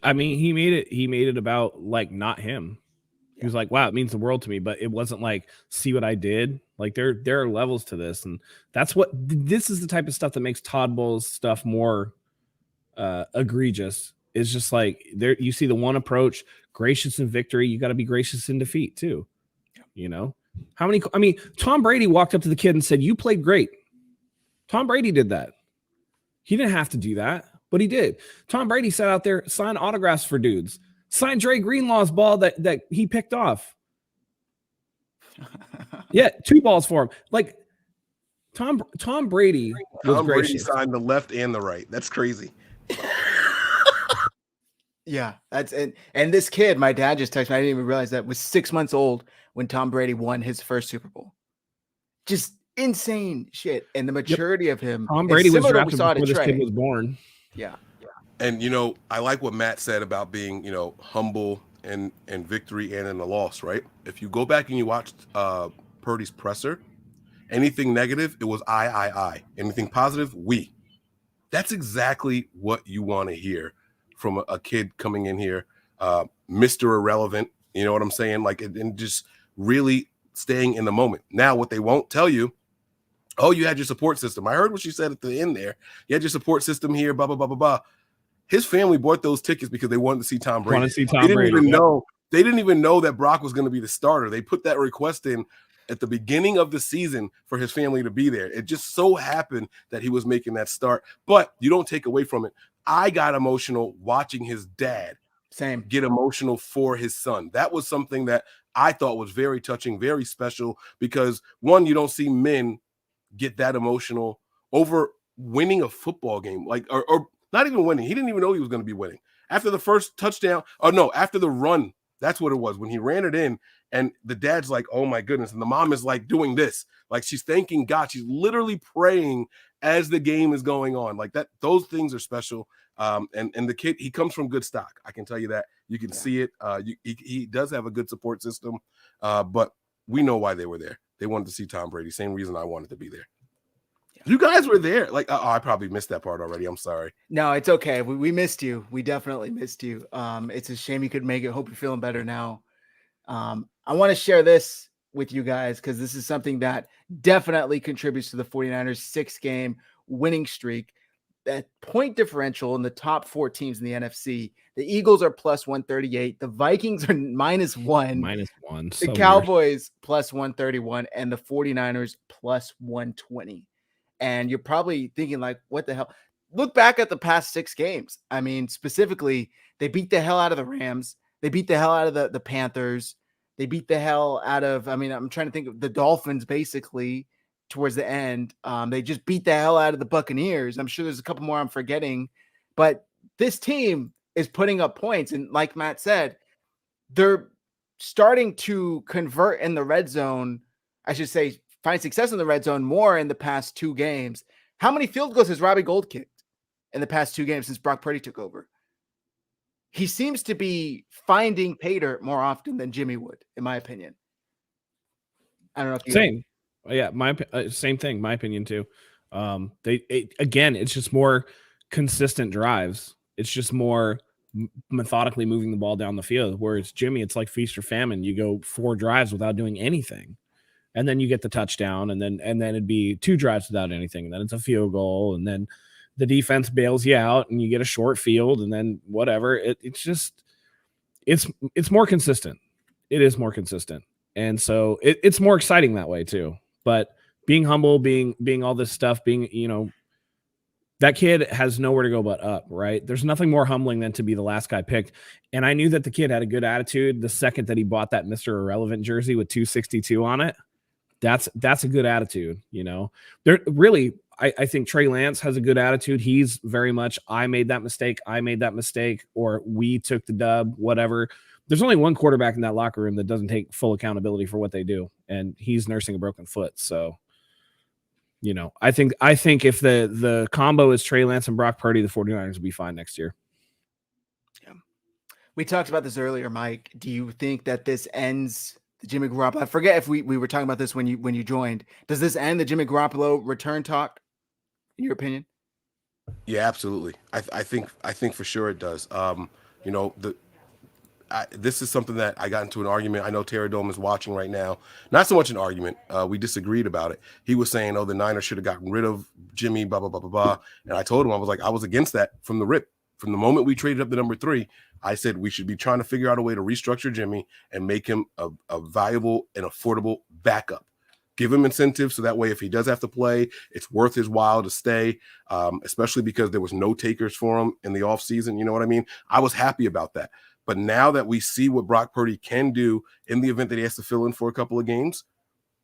I mean, he made it about like not him. He was like, wow, it means the world to me, but it wasn't like, see what I did. Like there are levels to this. And this is the type of stuff that makes Todd Bowles stuff more egregious. Is just like there, you see the one approach, gracious in victory. You got to be gracious in defeat too. Tom Brady walked up to the kid and said, you played great. Tom Brady did that. He didn't have to do that, but he did. Tom Brady sat out there, signed autographs for dudes. Signed Dre Greenlaw's ball that he picked off. Yeah, 2 balls for him. Like Tom Brady was Tom Brady gracious. signed the left and the right. That's crazy. Yeah, that's it. And this kid, my dad just texted me, I didn't even realize that, was 6 months old when Tom Brady won his first Super Bowl. Just insane shit. And the maturity of him. Tom Brady was drafted before this Trey. kid was born. Yeah. And I like what Matt said about being, humble in victory and in the loss, right? If you go back and you watched Purdy's presser, anything negative, it was I. Anything positive, we. That's exactly what you want to hear from a kid coming in here, Mr. Irrelevant. You know what I'm saying? Like, and just really staying in the moment. Now, what they won't tell you Oh, you had your support system. I heard what you said at the end there. You had your support system here, blah, blah, blah, blah, blah. His family bought those tickets because they wanted to see Tom Brady. They didn't even know that Brock was going to be the starter. They put that request in at the beginning of the season for his family to be there. It just so happened that he was making that start. But you don't take away from it. I got emotional watching his dad get emotional for his son. That was something that I thought was very touching, very special, because one, you don't see men get that emotional over winning a football game, like or not even winning. He didn't even know he was going to be winning after the first touchdown. Oh no, after the run, that's what it was when he ran it in, and the dad's like, "Oh my goodness," and the mom is like doing this, like she's thanking God. She's literally praying as the game is going on, like that. Those things are special. And the kid, he comes from good stock. I can tell you that. You can see it. He does have a good support system, but we know why they were there. They wanted to see Tom Brady. Same reason I wanted to be there. Yeah. You guys were there. Like, I probably missed that part already. I'm sorry. No, it's okay. We missed you. We definitely missed you. It's a shame you could make it. Hope you're feeling better now. I want to share this with you guys because this is something that definitely contributes to the 49ers 6-game winning streak. That point differential in the top 4 teams in the NFC. The Eagles are plus 138. The Vikings are -1. -1. The Cowboys plus 131 and the 49ers plus 120. And you're probably thinking like, what the hell? Look back at the past 6 games. I mean, specifically, they beat the hell out of the Rams. They beat the hell out of the Panthers. They beat the hell out of, I mean, I'm trying to think of the Dolphins basically towards the end. They just beat the hell out of the Buccaneers. I'm sure there's a couple more I'm forgetting, but this team is putting up points. And like Matt said, they're starting to convert in the red zone. I should say, find success in the red zone more in the past 2 games. How many field goals has Robbie Gold kicked in the past 2 games since Brock Purdy took over? He seems to be finding pay dirt more often than Jimmy would, in my opinion. I don't know if you same. Yeah, same thing. My opinion too. Again, it's just more consistent drives. It's just more methodically moving the ball down the field. Whereas Jimmy, it's like feast or famine. You go 4 drives without doing anything, and then you get the touchdown, and then it'd be 2 drives without anything, and then it's a field goal, and then the defense bails you out, and you get a short field, and then whatever. It's more consistent. It is more consistent, and so it's more exciting that way too. But being humble, being all this stuff, being, that kid has nowhere to go but up, right? There's nothing more humbling than to be the last guy picked. And I knew that the kid had a good attitude the second that he bought that Mr. Irrelevant jersey with 262 on it. That's a good attitude, There really, I think Trey Lance has a good attitude. He's very much, I made that mistake, or we took the dub, whatever. There's only one quarterback in that locker room that doesn't take full accountability for what they do, and he's nursing a broken foot. So, I think if the combo is Trey Lance and Brock Purdy, the 49ers will be fine next year. Yeah. We talked about this earlier, Mike. Do you think that this ends the Jimmy Garoppolo? I forget if we were talking about this when you joined. Does this end the Jimmy Garoppolo return talk, in your opinion? Yeah, absolutely. I think for sure it does. This is something that I got into an argument. I know Terry Dome is watching right now. Not so much an argument. We disagreed about it. He was saying, the Niners should have gotten rid of Jimmy, blah, blah, blah, blah, blah. And I told him, I was against that from the rip. From the moment we traded up to number 3, I said we should be trying to figure out a way to restructure Jimmy and make him a valuable and affordable backup. Give him incentives so that way if he does have to play, it's worth his while to stay, especially because there was no takers for him in the offseason. You know what I mean? I was happy about that. But now that we see what Brock Purdy can do in the event that he has to fill in for a couple of games,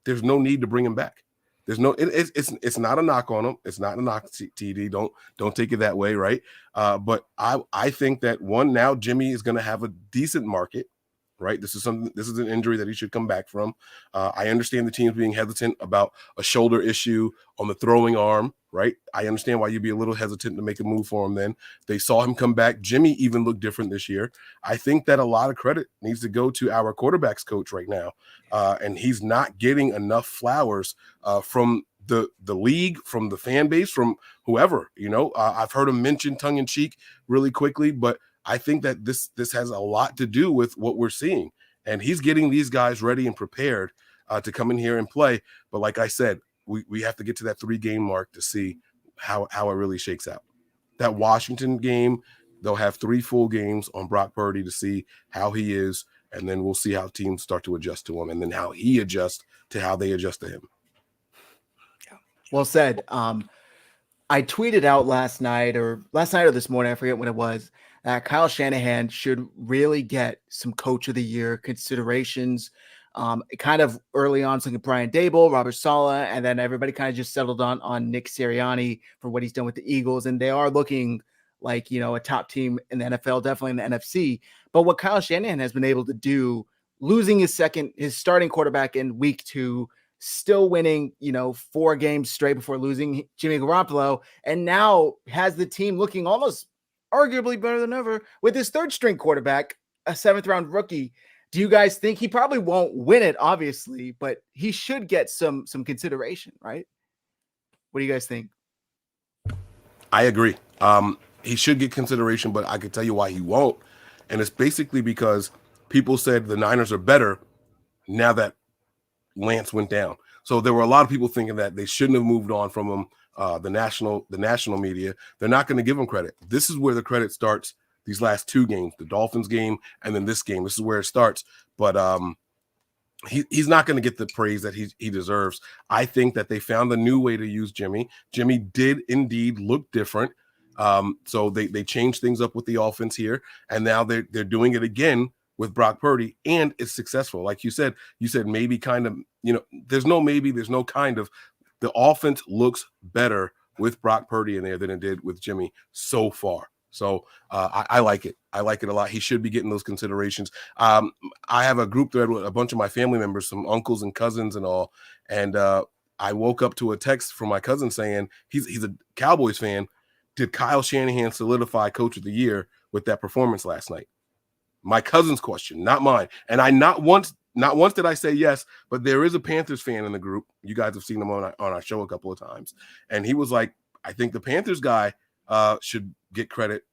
there's no need to bring him back. There's no, it's not a knock on him. It's not a knock, TD. Don't take it that way, right? But I think that now Jimmy is going to have a decent market, right? This is an injury that he should come back from. I understand the team's being hesitant about a shoulder issue on the throwing arm, right? I understand why you'd be a little hesitant to make a move for him then. They saw him come back. Jimmy even looked different this year. I think that a lot of credit needs to go to our quarterbacks coach right now. And he's not getting enough flowers from the league, from the fan base, from whoever, I've heard him mention tongue in cheek really quickly, but I think that this has a lot to do with what we're seeing, and he's getting these guys ready and prepared to come in here and play. But like I said, we have to get to that 3-game mark to see how it really shakes out. That Washington game, they'll have 3 full games on Brock Purdy to see how he is, and then we'll see how teams start to adjust to him, and then how he adjusts to how they adjust to him. Well said. I tweeted out last night or this morning, I forget when it was, that Kyle Shanahan should really get some Coach of the Year considerations. Kind of early on, looking at Brian Dable, Robert Saleh, and then everybody kind of just settled on Nick Sirianni for what he's done with the Eagles, and they are looking like, you know, a top team in the NFL, definitely in the NFC. But what Kyle Shanahan has been able to do, losing his starting quarterback in week 2, still winning, you know, 4 games straight before losing Jimmy Garoppolo, and now has the team looking almost arguably better than ever with his 3rd-string quarterback, a 7th-round rookie. Do you guys think he probably won't win it, obviously, but he should get some consideration, right? What do you guys think? I agree. He should get consideration, but I can tell you why he won't. And it's basically because people said the Niners are better now that Lance went down. So there were a lot of people thinking that they shouldn't have moved on from him. The national media, they're not going to give him credit. This is where the credit starts. These last 2 games, the Dolphins game and then this game, this is where it starts. But he's not going to get the praise that he deserves. I think that they found a new way to use Jimmy. Jimmy did indeed look different. So they changed things up with the offense here, and now they're doing it again with Brock Purdy, and it's successful. Like you said maybe kind of, you know, there's no maybe, there's no kind of. The offense looks better with Brock Purdy in there than it did with Jimmy so far. So I like it. I like it a lot. He should be getting those considerations. I have a group thread with a bunch of my family members, some uncles and cousins and all. And I woke up to a text from my cousin saying he's a Cowboys fan. Did Kyle Shanahan solidify Coach of the Year with that performance last night? My cousin's question, not mine. And I not once did I say yes, but there is a Panthers fan in the group. You guys have seen him on our show a couple of times. And he was like, I think the Panthers guy should get credit,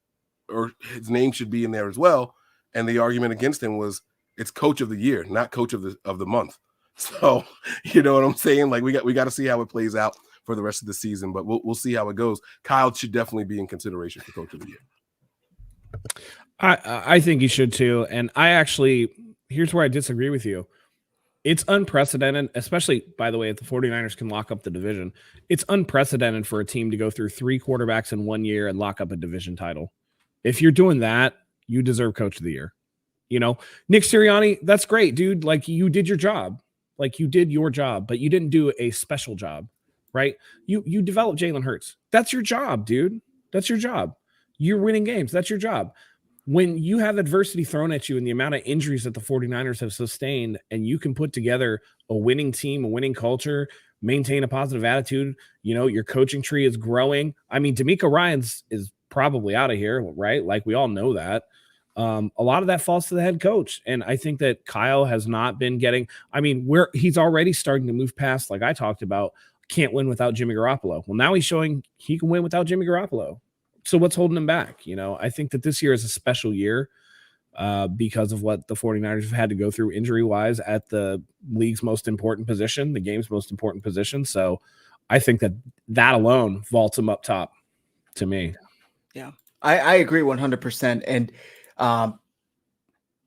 or his name should be in there as well. And the argument against him was it's Coach of the Year, not Coach of the month. So, you know what I'm saying? Like we got to see how it plays out for the rest of the season, but we'll see how it goes. Kyle should definitely be in consideration for Coach of the Year. I think he should too. And here's where I disagree with you. It's unprecedented, especially, by the way, if the 49ers can lock up the division. It's unprecedented for a team to go through 3 quarterbacks in 1 year and lock up a division title. If you're doing that, you deserve Coach of the Year. You know, Nick Sirianni, that's great, dude. Like, you did your job. Like, you did your job, but you didn't do a special job, right? You developed Jalen Hurts. That's your job, dude. That's your job. You're winning games. That's your job. When you have adversity thrown at you and the amount of injuries that the 49ers have sustained, and you can put together a winning team, a winning culture, maintain a positive attitude, you know, your coaching tree is growing. I mean, D'Amico Ryans is probably out of here, right? Like, we all know that. A lot of that falls to the head coach. And I think that Kyle has not been getting, he's already starting to move past, like I talked about, can't win without Jimmy Garoppolo. Well, now he's showing he can win without Jimmy Garoppolo. So what's holding him back? You know, I think that this year is a special year because of what the 49ers have had to go through injury-wise at the league's most important position, the game's most important position. So I think that alone vaults him up top to me. Yeah, I agree 100%. And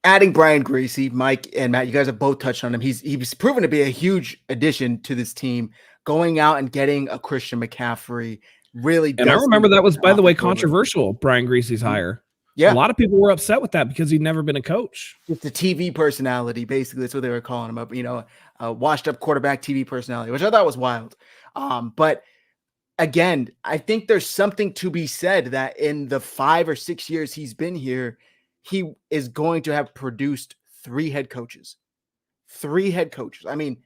adding Brian Gracie, Mike and Matt, you guys have both touched on him. He's proven to be a huge addition to this team, going out and getting a Christian McCaffrey. Really, and I remember that was, by the way, controversial. Brian Gracie's hire. Yeah, a lot of people were upset with that because he'd never been a coach. It's a TV personality, basically. That's what they were calling him. Up, you know, washed-up quarterback TV personality, which I thought was wild. But again, I think there's something to be said that in the 5 or 6 years he's been here, he is going to have produced 3 head coaches. 3 head coaches. I mean,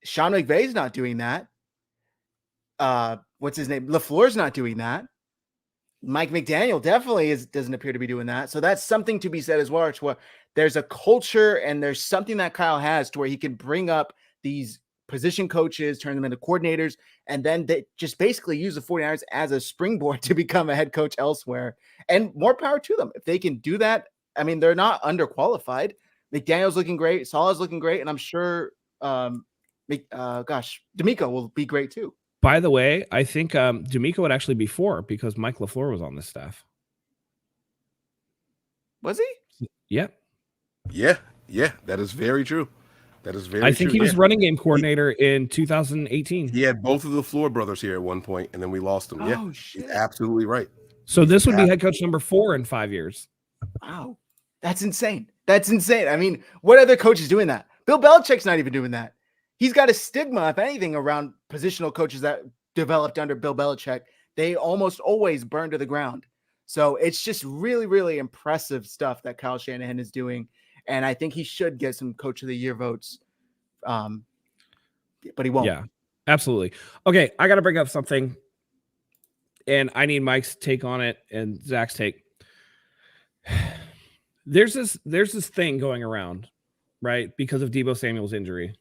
Sean McVay's not doing that. What's his name? LaFleur's not doing that. Mike McDaniel definitely doesn't appear to be doing that. So that's something to be said as well. Where there's a culture and there's something that Kyle has to where he can bring up these position coaches, turn them into coordinators, and then they just basically use the 49ers as a springboard to become a head coach elsewhere. And more power to them. If they can do that, I mean, they're not underqualified. McDaniel's looking great. Saleh's looking great. And I'm sure D'Amico will be great too. By the way, I think D'Amico would actually be 4 because Mike LaFleur was on this staff. Was he? Yep. Yeah, that is very true. That is very true. I think he was running game coordinator in 2018. He had both of the Floor brothers here at one point, and then we lost him. Oh, shit. He's absolutely right. So this would be head coach number 4 in 5 years. Wow. That's insane. That's insane. I mean, what other coach is doing that? Bill Belichick's not even doing that. He's got a stigma, if anything, around positional coaches that developed under Bill Belichick. They almost always burn to the ground. So it's just really, really impressive stuff that Kyle Shanahan is doing. And I think he should get some Coach of the Year votes. But he won't. Yeah, absolutely. Okay, I got to bring up something. And I need Mike's take on it and Zach's take. There's this thing going around, right? Because of Deebo Samuel's injury,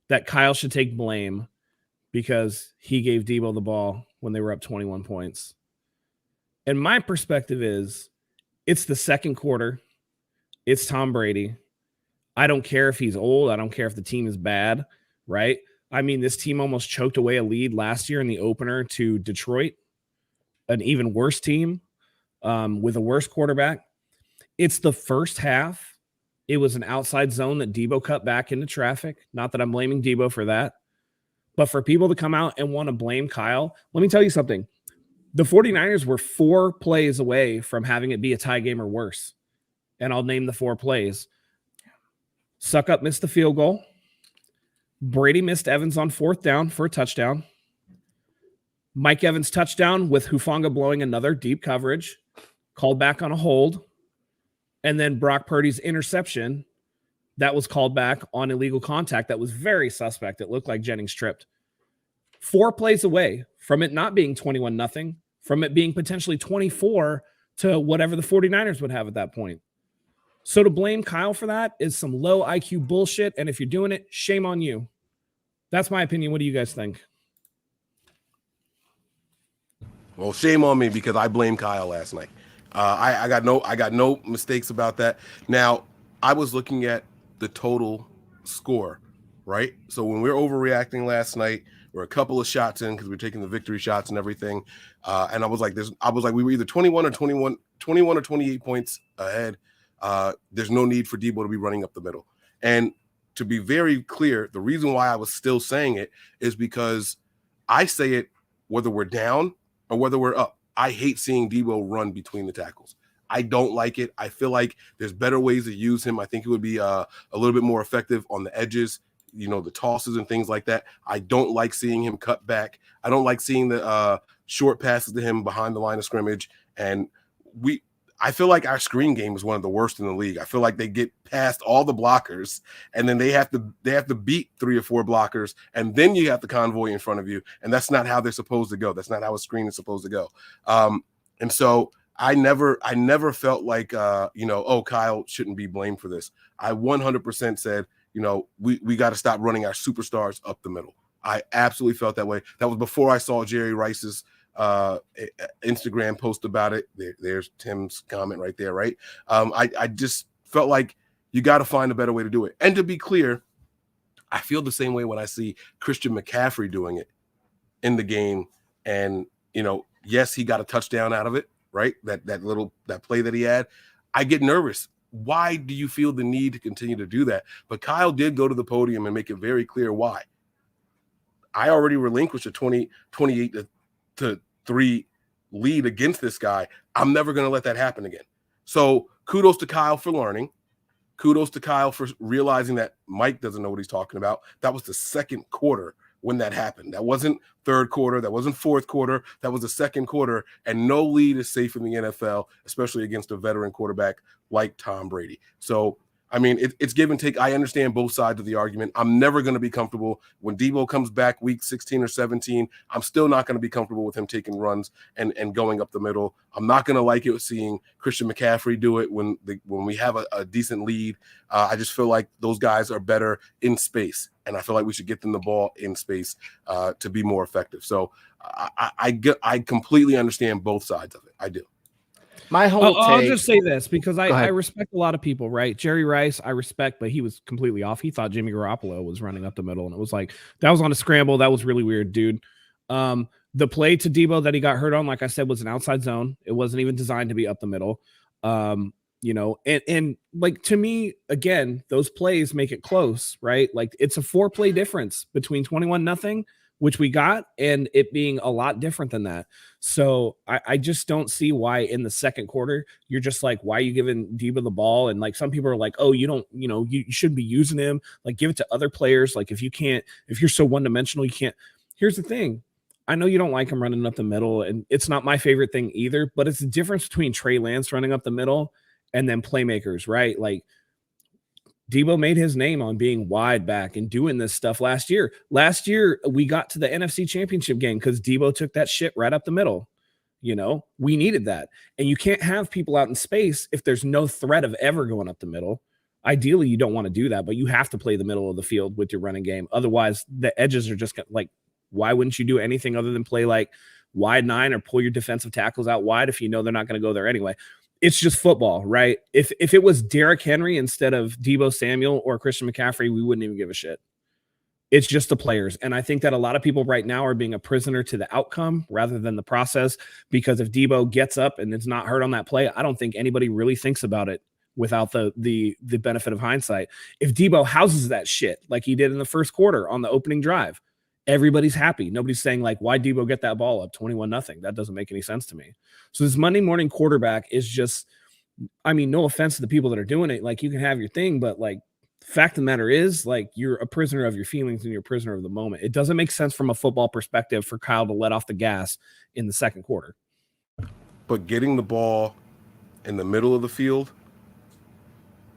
that Kyle should take blame because he gave Deebo the ball when they were up 21 points. And my perspective is it's the second quarter. It's Tom Brady. I don't care if he's old. I don't care if the team is bad, right? I mean, this team almost choked away a lead last year in the opener to Detroit, an even worse team with a worse quarterback. It's the first half. It was an outside zone that Deebo cut back into traffic. Not that I'm blaming Deebo for that. But for people to come out and want to blame Kyle, let me tell you something. The 49ers were 4 plays away from having it be a tie game or worse. And I'll name the 4 plays. Suck Up missed the field goal. Brady missed Evans on 4th down for a touchdown. Mike Evans touchdown with Hufanga blowing another deep coverage. Called back on a hold. And then Brock Purdy's interception that was called back on illegal contact that was very suspect. It looked like Jennings tripped. 4 plays away from it not being 21-0, from it being potentially 24 to whatever the 49ers would have at that point. So to blame Kyle for that is some low IQ bullshit. And if you're doing it, shame on you. That's my opinion. What do you guys think? Well, shame on me because I blamed Kyle last night. I got no mistakes about that. Now, I was looking at the total score, right? So when we were overreacting last night, we're a couple of shots in because we're taking the victory shots and everything. And I was like, we were either 21 or 28 points ahead. There's no need for Deebo to be running up the middle. And to be very clear, the reason why I was still saying it is because I say it whether we're down or whether we're up. I hate seeing Deebo run between the tackles. I don't like it. I feel like there's better ways to use him. I think it would be a little bit more effective on the edges, the tosses and things like that. I don't like seeing him cut back. I don't like seeing the short passes to him behind the line of scrimmage. And I feel like our screen game is one of the worst in the league. I feel like they get past all the blockers and then they have to beat 3 or 4 blockers. And then you have the convoy in front of you. And that's not how they're supposed to go. That's not how a screen is supposed to go. And so I never felt like, Kyle shouldn't be blamed for this. I 100% said, we got to stop running our superstars up the middle. I absolutely felt that way. That was before I saw Jerry Rice's Instagram post about it. There's Tim's comment right there, right? I just felt like you got to find a better way to do it. And to be clear, I feel the same way when I see Christian McCaffrey doing it in the game. And, yes, he got a touchdown out of it, right? That play that he had. I get nervous. Why do you feel the need to continue to do that? But Kyle did go to the podium and make it very clear why. I already relinquished a 28-3 lead against this guy. I'm never going to let that happen again. So kudos to Kyle for learning. Kudos to Kyle for realizing that Mike doesn't know what he's talking about. That was the second quarter when that happened. That wasn't third quarter. That wasn't fourth quarter. That was the second quarter. And no lead is safe in the NFL, especially against a veteran quarterback like Tom Brady. So, I mean, it's give and take. I understand both sides of the argument. I'm never going to be comfortable when Deebo comes back week 16 or 17. I'm still not going to be comfortable with him taking runs and going up the middle. I'm not going to like it seeing Christian McCaffrey do it when we have a decent lead. I just feel like those guys are better in space, and I feel like we should get them the ball in space to be more effective. So I completely understand both sides of it. I do. My whole I'll take. just say this because Go I ahead. respect a lot of people, right? Jerry Rice, I respect, but he was completely off. He thought Jimmy Garoppolo was running up the middle, and it was like that was on a scramble. That was really weird, dude. The play to Debo that he got hurt on, like I said, was an outside zone. It wasn't even designed to be up the middle. You know, and like to me, again, those plays make it close, right? Like it's a 4-play difference between 21-0, which we got, and it being a lot different than that. So I just don't see why in the second quarter you're just like, why are you giving Debo the ball? And like some people are like, oh, you shouldn't be using him. Like give it to other players. Like if you're so one-dimensional, you can't. Here's the thing. I know you don't like him running up the middle, and it's not my favorite thing either, but it's the difference between Trey Lance running up the middle and then playmakers, right? Like Debo made his name on being wide back and doing this stuff last year. Last year, we got to the NFC Championship game because Debo took that shit right up the middle. You know, we needed that. And you can't have people out in space if there's no threat of ever going up the middle. Ideally, you don't want to do that, but you have to play the middle of the field with your running game. Otherwise, the edges are just like, why wouldn't you do anything other than play like wide 9 or pull your defensive tackles out wide if you know they're not going to go there anyway? It's just football, right? If it was Derrick Henry instead of Debo Samuel or Christian McCaffrey, we wouldn't even give a shit. It's just the players. And I think that a lot of people right now are being a prisoner to the outcome rather than the process, because if Debo gets up and it's not hurt on that play, I don't think anybody really thinks about it without the benefit of hindsight. If Debo houses that shit like he did in the first quarter on the opening drive, everybody's happy. Nobody's saying like, why Debo get that ball up 21-0? That doesn't make any sense to me. So this Monday morning quarterback is just, I mean, no offense to the people that are doing it. Like you can have your thing, but like the fact of the matter is like you're a prisoner of your feelings and you're a prisoner of the moment. It doesn't make sense from a football perspective for Kyle to let off the gas in the second quarter. But getting the ball in the middle of the field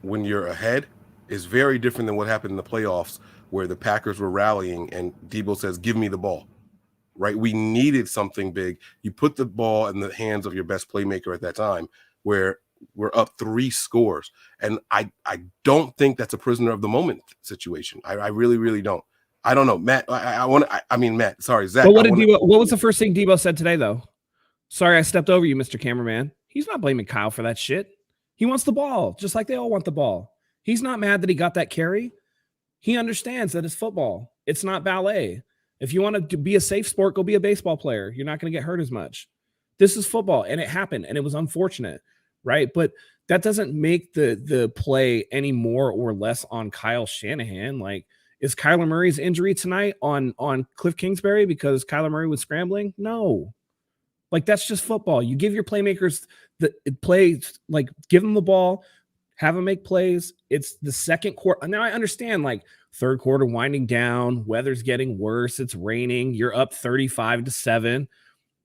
when you're ahead is very different than what happened in the playoffs, where the Packers were rallying and Debo says, give me the ball, right? We needed something big. You put the ball in the hands of your best playmaker at that time, where we're up 3 scores. And I don't think that's a prisoner of the moment situation. I really, really don't. I don't know, Matt. Matt, sorry, Zach. But what was the first thing Debo said today, though? Sorry, I stepped over you, Mr. Cameraman. He's not blaming Kyle for that shit. He wants the ball, just like they all want the ball. He's not mad that he got that carry. He understands that it's football. It's not ballet. If you want to be a safe sport, go be a baseball player. You're not going to get hurt as much. This is football, and it happened, and it was unfortunate, right? But that doesn't make the play any more or less on Kyle Shanahan. Like, is Kyler Murray's injury tonight on Cliff Kingsbury because Kyler Murray was scrambling? No. Like, that's just football. You give your playmakers the plays, like give them the ball, have them make plays. It's the second quarter. Now I understand like third quarter winding down, weather's getting worse. It's raining. You're up 35-7.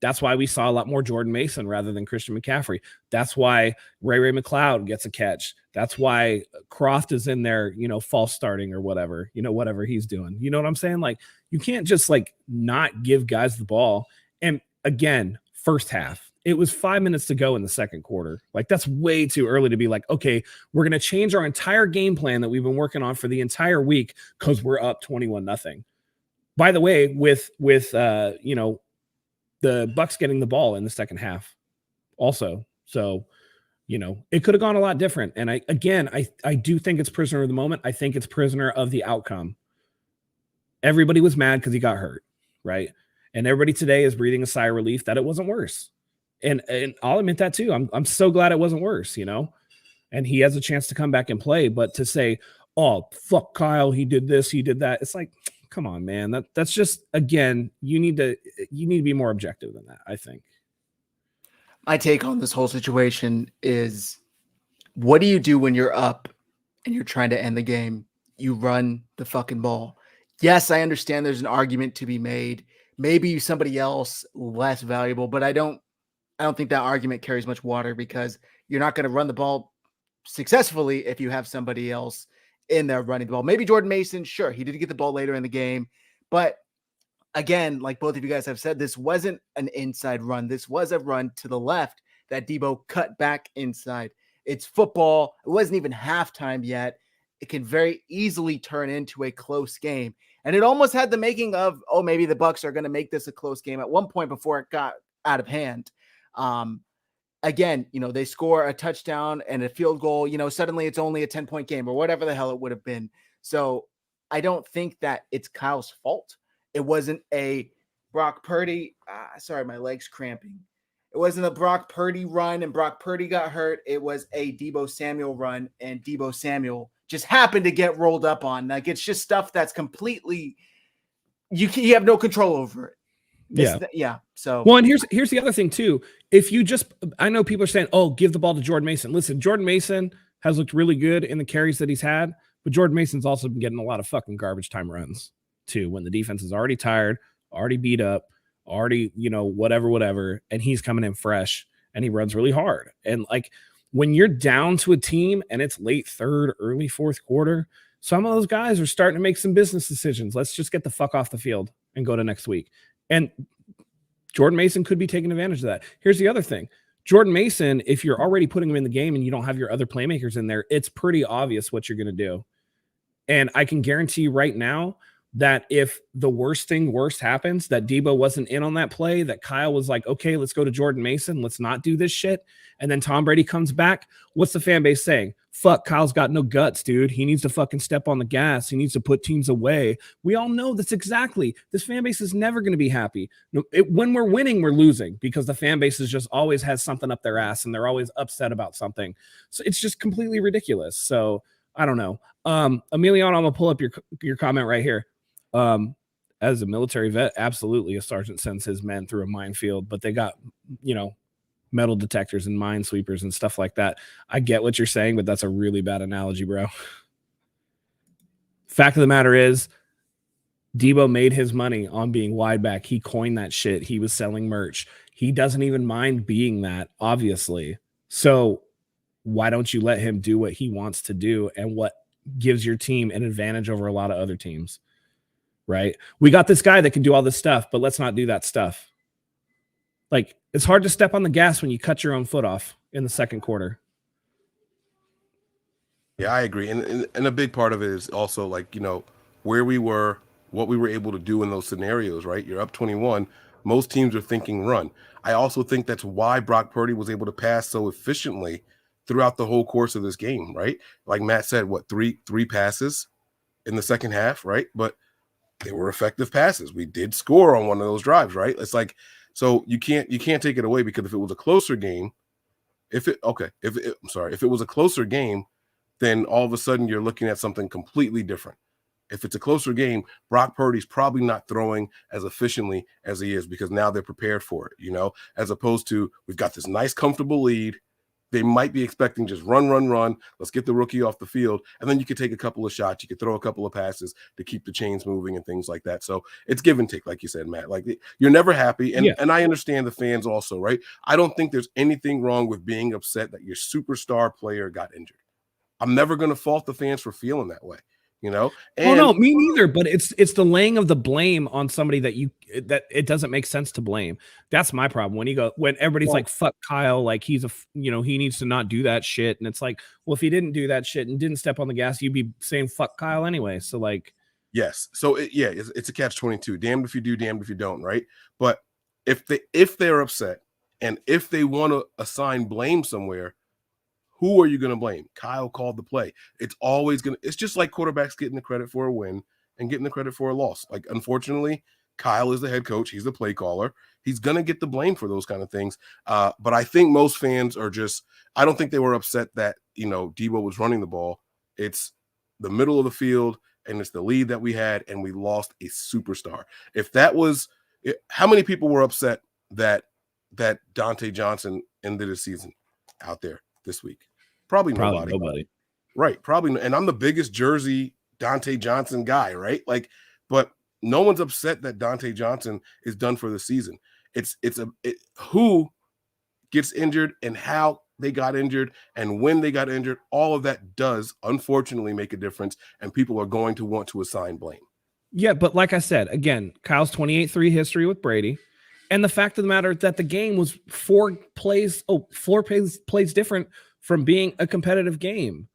That's why we saw a lot more Jordan Mason rather than Christian McCaffrey. That's why Ray McLeod gets a catch. That's why Croft is in there, false starting or whatever, whatever he's doing. You know what I'm saying? Like you can't just like not give guys the ball. And again, first half, it was 5 minutes to go in the second quarter. Like that's way too early to be like, okay, we're going to change our entire game plan that we've been working on for the entire week because we're up 21-0. By the way, with the Bucs getting the ball in the second half also. So, it could have gone a lot different. And I do think it's prisoner of the moment. I think it's prisoner of the outcome. Everybody was mad because he got hurt, right? And everybody today is breathing a sigh of relief that it wasn't worse. And I'll admit that too. I'm so glad it wasn't worse, and he has a chance to come back and play. But to say, oh, fuck Kyle, he did this, he did that. It's like, come on, man. That's just, again, you need to be more objective than that, I think. My take on this whole situation is, what do you do when you're up and you're trying to end the game? You run the fucking ball. Yes, I understand there's an argument to be made. Maybe somebody else less valuable, but I don't think that argument carries much water, because you're not going to run the ball successfully if you have somebody else in there running the ball. Maybe Jordan Mason, sure, he did get the ball later in the game, but again, like both of you guys have said, this wasn't an inside run. This was a run to the left that Debo cut back inside. It's football. It wasn't even halftime yet. It can very easily turn into a close game. And it almost had the making of, oh, maybe the Bucs are going to make this a close game at one point before it got out of hand. And again, they score a touchdown and a field goal, suddenly it's only a 10-point game or whatever the hell it would have been. So I don't think that it's Kyle's fault. It wasn't a Brock Purdy. Sorry, my leg's cramping. It wasn't a Brock Purdy run and Brock Purdy got hurt. It was a Deebo Samuel run and Deebo Samuel just happened to get rolled up on. Like, it's just stuff that's completely, you have no control over it. Yeah. So, well, and here's the other thing too. If you I know people are saying, oh, give the ball to Jordan Mason. Listen, Jordan Mason has looked really good in the carries that he's had, but Jordan Mason's also been getting a lot of fucking garbage time runs too, when the defense is already tired, already beat up, already, whatever. And he's coming in fresh and he runs really hard. And like, when you're down to a team and it's late third, early fourth quarter, some of those guys are starting to make some business decisions. Let's just get the fuck off the field and go to next week. And Jordan Mason could be taking advantage of that. Here's the other thing. Jordan Mason, if you're already putting him in the game and you don't have your other playmakers in there, it's pretty obvious what you're going to do. And I can guarantee you right now that if the worst happens, that Deebo wasn't in on that play, that Kyle was like, okay, let's go to Jordan Mason. Let's not do this shit. And then Tom Brady comes back. What's the fan base saying? Fuck, Kyle's got no guts, dude. He needs to fucking step on the gas. He needs to put teams away. We all know that's exactly. This fan base is never going to be happy. When we're winning, we're losing because the fan base is just always has something up their ass and they're always upset about something. So it's just completely ridiculous. So I don't know. Emiliano, I'm going to pull up your comment right here. As a military vet, absolutely a sergeant sends his men through a minefield, but they got, metal detectors and minesweepers and stuff like that. I get what you're saying, but that's a really bad analogy, bro. Fact of the matter is, Deebo made his money on being wide back. He coined that shit. He was selling merch. He doesn't even mind being that, obviously. So why don't you let him do what he wants to do and what gives your team an advantage over a lot of other teams? Right? We got this guy that can do all this stuff, but let's not do that stuff. Like, it's hard to step on the gas when you cut your own foot off in the second quarter. Yeah, I agree. And a big part of it is also like, where we were, what we were able to do in those scenarios, right? You're up 21. Most teams are thinking run. I also think that's why Brock Purdy was able to pass so efficiently throughout the whole course of this game, right? Like Matt said, three passes in the second half, right? But they were effective passes. We did score on one of those drives, right? It's like, so you can't take it away, because if it was a closer game, if it was a closer game, then all of a sudden you're looking at something completely different. If it's a closer game, Brock Purdy's probably not throwing as efficiently as he is, because now they're prepared for it, as opposed to we've got this nice comfortable lead. They might be expecting just run. Let's get the rookie off the field. And then you could take a couple of shots. You could throw a couple of passes to keep the chains moving and things like that. So it's give and take, like you said, Matt. Like, you're never happy. And I understand the fans also, right? I don't think there's anything wrong with being upset that your superstar player got injured. I'm never going to fault the fans for feeling that way. And, no, me neither. But it's the laying of the blame on somebody that it doesn't make sense to blame. That's my problem. When everybody's like, fuck Kyle, like he's he needs to not do that shit. And it's like, well, if he didn't do that shit and didn't step on the gas, you'd be saying fuck Kyle anyway. So like, yes. So it's a catch-22. Damned if you do, damned if you don't. Right. But if they're upset and if they want to assign blame somewhere, who are you going to blame? Kyle called the play. It's just like quarterbacks getting the credit for a win and getting the credit for a loss. Like, unfortunately, Kyle is the head coach. He's the play caller. He's going to get the blame for those kind of things. But I think most fans are I don't think they were upset that, Deebo was running the ball. It's the middle of the field and it's the lead that we had and we lost a superstar. If that was, how many people were upset that Dante Johnson ended the season out there this week? Probably nobody. Right. Probably. And I'm the biggest jersey Dante Johnson guy, right? Like, but no one's upset that Dante Johnson is done for the season. It's who gets injured and how they got injured and when they got injured. All of that does unfortunately make a difference, and people are going to want to assign blame. Yeah, but like I said, again, Kyle's 28-3 history with Brady. And the fact of the matter is that the game was four plays different from being a competitive game.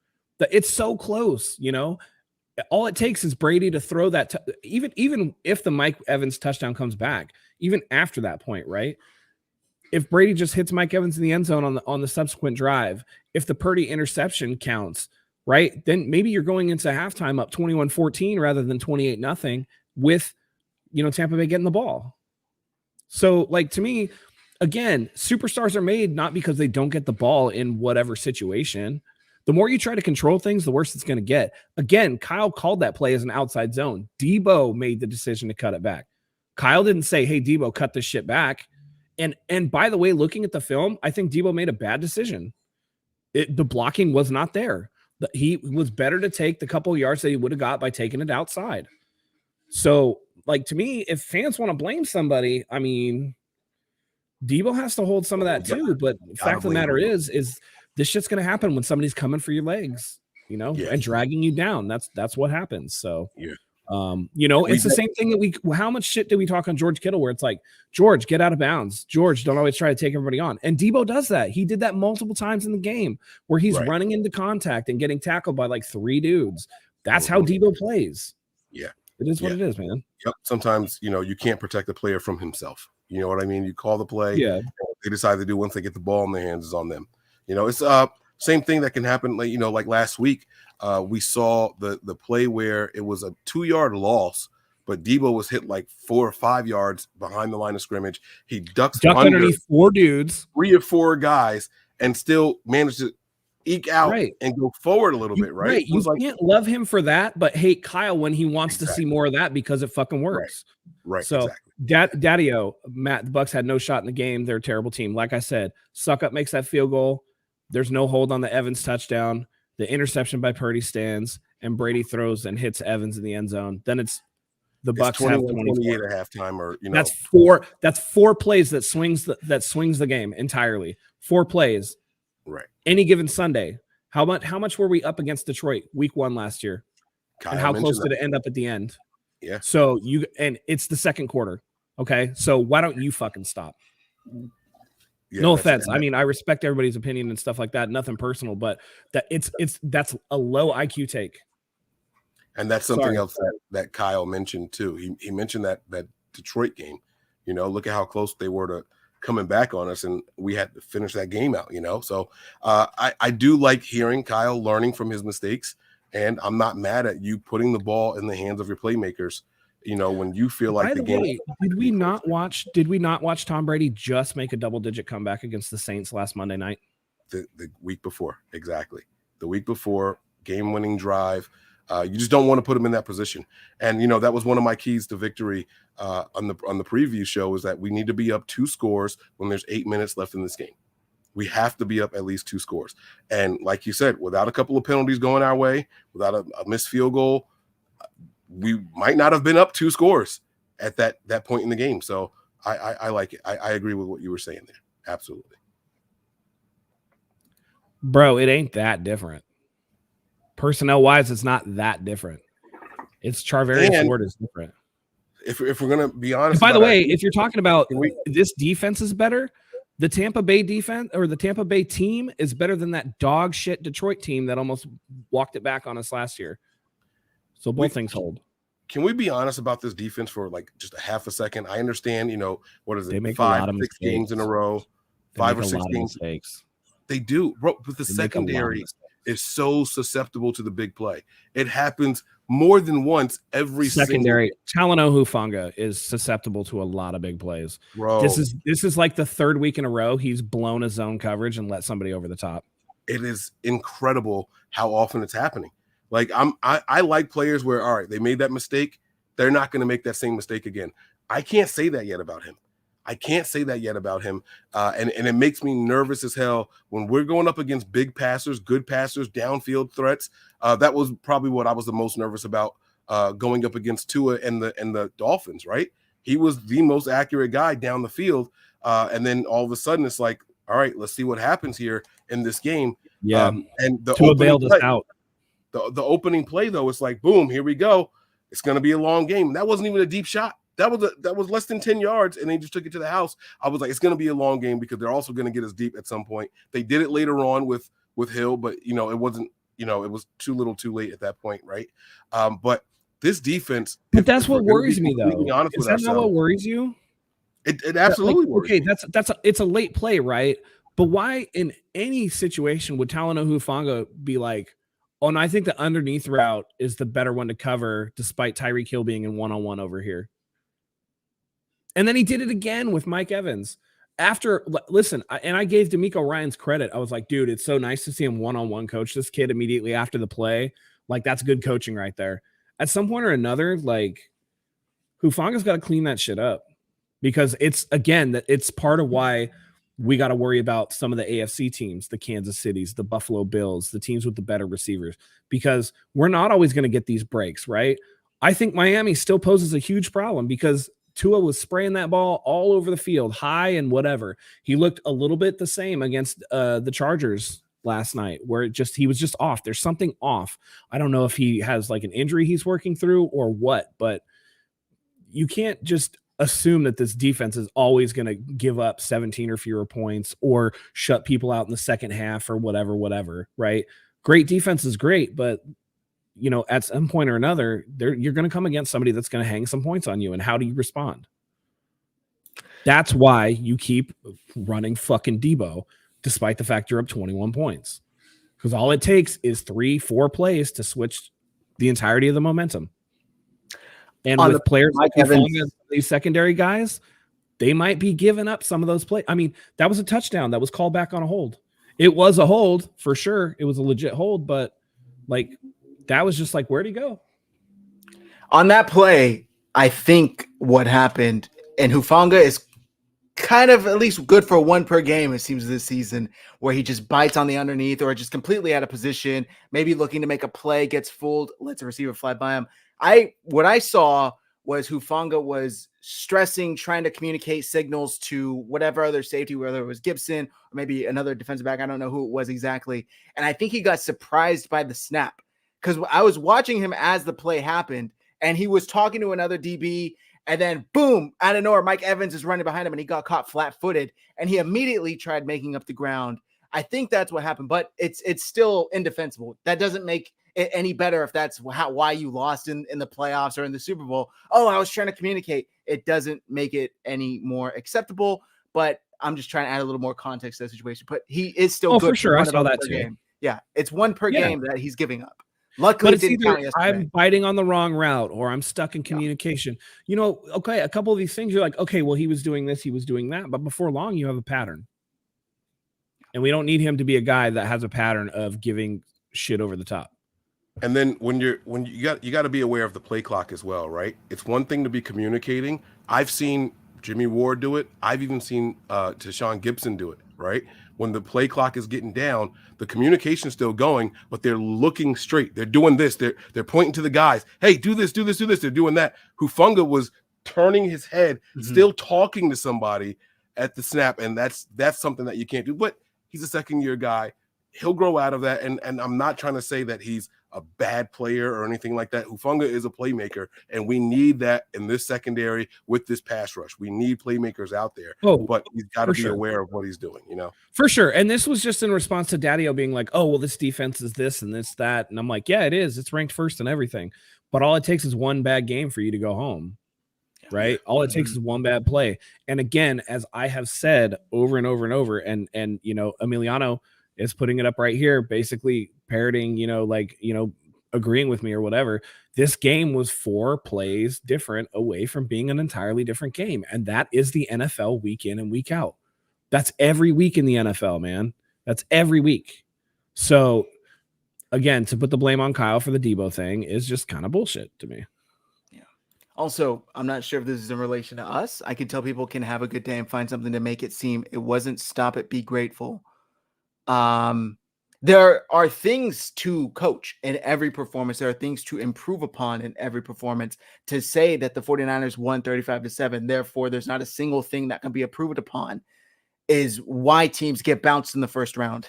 It's so close, All it takes is Brady to throw that, even if the Mike Evans touchdown comes back, even after that point, right? if Brady just hits Mike Evans in the end zone on the subsequent drive, if the Purdy interception counts, right, then maybe you're going into halftime up 21-14 rather than 28-0 with, Tampa Bay getting the ball. So, like, to me, again, superstars are made not because they don't get the ball in whatever situation. The more you try to control things, the worse it's going to get. Again, Kyle called that play as an outside zone. Debo made the decision to cut it back. Kyle didn't say, hey, Debo, cut this shit back. And by the way, looking at the film, I think Debo made a bad decision. The blocking was not there. He was better to take the couple of yards that he would have got by taking it outside. So, like, to me, if fans want to blame somebody, I mean, Debo has to hold some of that too. But the fact of the matter is this shit's going to happen when somebody's coming for your legs, and dragging you down. That's what happens. So, it's the same thing that how much shit did we talk on George Kittle where it's like, George, get out of bounds. George, don't always try to take everybody on. And Debo does that. He did that multiple times in the game where he's running into contact and getting tackled by like 3 dudes. That's how Debo plays. Yeah. It is what it is, man. Yep. Sometimes, you can't protect the player from himself. You know what I mean? You call the play. Yeah. They decide to do once they get the ball in their hands is on them. It's same thing that can happen. Like last week, we saw the play where it was a 2-yard loss, but Debo was hit like 4 or 5 yards behind the line of scrimmage. He ducked underneath 4 dudes, 3 or 4 guys, and still managed to eke out and go forward a little bit. Right. You can't love him for that, but hate Kyle when he wants to see more of that because it fucking works. Right. So Daddy-O, Matt, the Bucs had no shot in the game. They're a terrible team. Like I said, Suck Up makes that field goal. There's no hold on the Evans touchdown. The interception by Purdy stands, and Brady throws and hits Evans in the end zone. Then it's the Bucs have 28 at halftime, or That's 4 plays that swings the game entirely. 4 plays. Right. Any given Sunday. How much were we up against Detroit week 1 last year? Kyle and how close did it end up at the end? Yeah. So it's the second quarter. Okay. So why don't you fucking stop? Yeah, no offense. I mean, I respect everybody's opinion and stuff like that. Nothing personal, but that's a low IQ take. And that's something else that Kyle mentioned too. He mentioned that Detroit game. Look at how close they were to coming back on us, and we had to finish that game out. So I do like hearing Kyle learning from his mistakes, and I'm not mad at you putting the ball in the hands of your playmakers. When you feel like the game. Did we not watch Tom Brady just make a double-digit comeback against the Saints last Monday night? The week before, exactly. The week before, game-winning drive. You just don't want to put him in that position. And that was one of my keys to victory on the preview show, is that we need to be up 2 scores when there's 8 minutes left in this game. We have to be up at least 2 scores. And like you said, without a couple of penalties going our way, without a missed field goal, we might not have been up 2 scores at that point in the game. So I like it. I agree with what you were saying there. Absolutely. Bro, it ain't that different. Personnel wise, it's not that different. It's Charvarius Ward is different. If we're gonna be honest, by the way, if you're talking about this defense is better, the Tampa Bay defense or the Tampa Bay team is better than that dog shit Detroit team that almost walked it back on us last year. So both things hold. Can we be honest about this defense for like just a half a second? I understand, what is it? They make 5 a lot of 6 mistakes. games in a row, 5 or 6 games. They do, bro. But the secondary is so susceptible to the big play. It happens more than once every secondary. Talanoa Hufanga is susceptible to a lot of big plays. Bro, this is like the 3rd week in a row he's blown a zone coverage and let somebody over the top. It is incredible how often it's happening. Like I like players where, all right, they made that mistake. They're not going to make that same mistake again. I can't say that yet about him. And it makes me nervous as hell when we're going up against big passers, good passers, downfield threats. That was probably what I was the most nervous about going up against Tua and the Dolphins, right? He was the most accurate guy down the field. And then all of a sudden it's like, all right, let's see what happens here in this game. Yeah. And the Tua bailed us out. The opening play, though, it's like, boom, here we go. It's going to be a long game. That wasn't even a deep shot. That was less than 10 yards, and they just took it to the house. I was like, it's going to be a long game because they're also going to get us deep at some point. They did it later on with Hill, but, it wasn't, it was too little too late at that point, right? But this defense. But that's what worries me, though. Is that not what worries you? It absolutely works. Okay, it's a late play, right? But why in any situation would Talanoa Hufanga be like, oh, and I think the underneath route is the better one to cover, despite Tyreek Hill being in one-on-one over here. And then he did it again with Mike Evans. Listen, I gave D'Amico Ryans credit. I was like, dude, it's so nice to see him one-on-one coach this kid immediately after the play. Like, that's good coaching right there. At some point or another, like, Hufanga's got to clean that shit up, because it's part of why we got to worry about some of the AFC teams, the Kansas Cities, the Buffalo Bills, the teams with the better receivers, because we're not always going to get these breaks, right? I think Miami still poses a huge problem because Tua was spraying that ball all over the field, high and whatever. He looked a little bit the same against the Chargers last night, where he was just off. There's something off. I don't know if he has like an injury he's working through or what, but you can't just assume that this defense is always going to give up 17 or fewer points or shut people out in the second half or whatever, right? Great defense is great, but at some point or another, you're going to come against somebody that's going to hang some points on you. And how do you respond? That's why you keep running fucking Debo, despite the fact you're up 21 points, because all it takes is 3-4 plays to switch the entirety of the momentum. And with players like these secondary guys, they might be giving up some of those plays. I mean, that was a touchdown that was called back on a hold. It was a hold for sure. It was a legit hold, but like, that was just like, where'd he go? On that play, I think what happened, and Hufanga is kind of at least good for one per game, it seems, this season, where he just bites on the underneath or just completely out of position, maybe looking to make a play, gets fooled, lets a receiver fly by him. What I saw was Hufanga was stressing, trying to communicate signals to whatever other safety, whether it was Gibson or maybe another defensive back. I don't know who it was exactly. And I think he got surprised by the snap, because I was watching him as the play happened, and he was talking to another DB, and then boom, out of nowhere, Mike Evans is running behind him, and he got caught flat-footed, and he immediately tried making up the ground. I think that's what happened, but it's still indefensible. That doesn't make it any better if that's why you lost in the playoffs or in the Super Bowl. Oh, I was trying to communicate. It doesn't make it any more acceptable, but I'm just trying to add a little more context to the situation. But he is still good. For sure. I saw that too. Game. Yeah, it's one per game that he's giving up. Luckily, but it's either I'm biting on the wrong route or I'm stuck in communication. Okay, a couple of these things you're like, okay, well, he was doing this, he was doing that, but before long, you have a pattern. And we don't need him to be a guy that has a pattern of giving shit over the top. And then when you got to be aware of the play clock as well, right? It's one thing to be communicating. I've seen Jimmy Ward do it. I've even seen Tashawn Gibson do it, right? When the play clock is getting down, the communication's still going, but they're looking straight. They're doing this. They're pointing to the guys. Hey, do this, do this, do this. They're doing that. Hufanga was turning his head, still talking to somebody at the snap, and that's something that you can't do. But he's a second-year guy. He'll grow out of that, and I'm not trying to say that he's a bad player or anything like that. Hufanga is a playmaker, and we need that in this secondary with this pass rush. We need playmakers out there, but he's got to be aware of what he's doing, For sure. And this was just in response to Daddy-O being like, oh, well, this defense is this and this, that. And I'm like, yeah, it is. It's ranked first and everything. But all it takes is one bad game for you to go home, right? All it takes is one bad play. And again, as I have said over and over and over, and Emiliano is putting it up right here, basically parroting, agreeing with me or whatever. This game was 4 plays different away from being an entirely different game. And that is the NFL week in and week out. That's every week in the NFL, man. That's every week. So again, to put the blame on Kyle for the Debo thing is just kind of bullshit to me. Yeah. Also, I'm not sure if this is in relation to us. I can tell people can have a good day and find something to make it seem it wasn't stop it, be grateful. There are things to coach in every performance. There are things to improve upon in every performance. To say that the 49ers won 35-7, therefore there's not a single thing that can be improved upon, is why teams get bounced in the first round.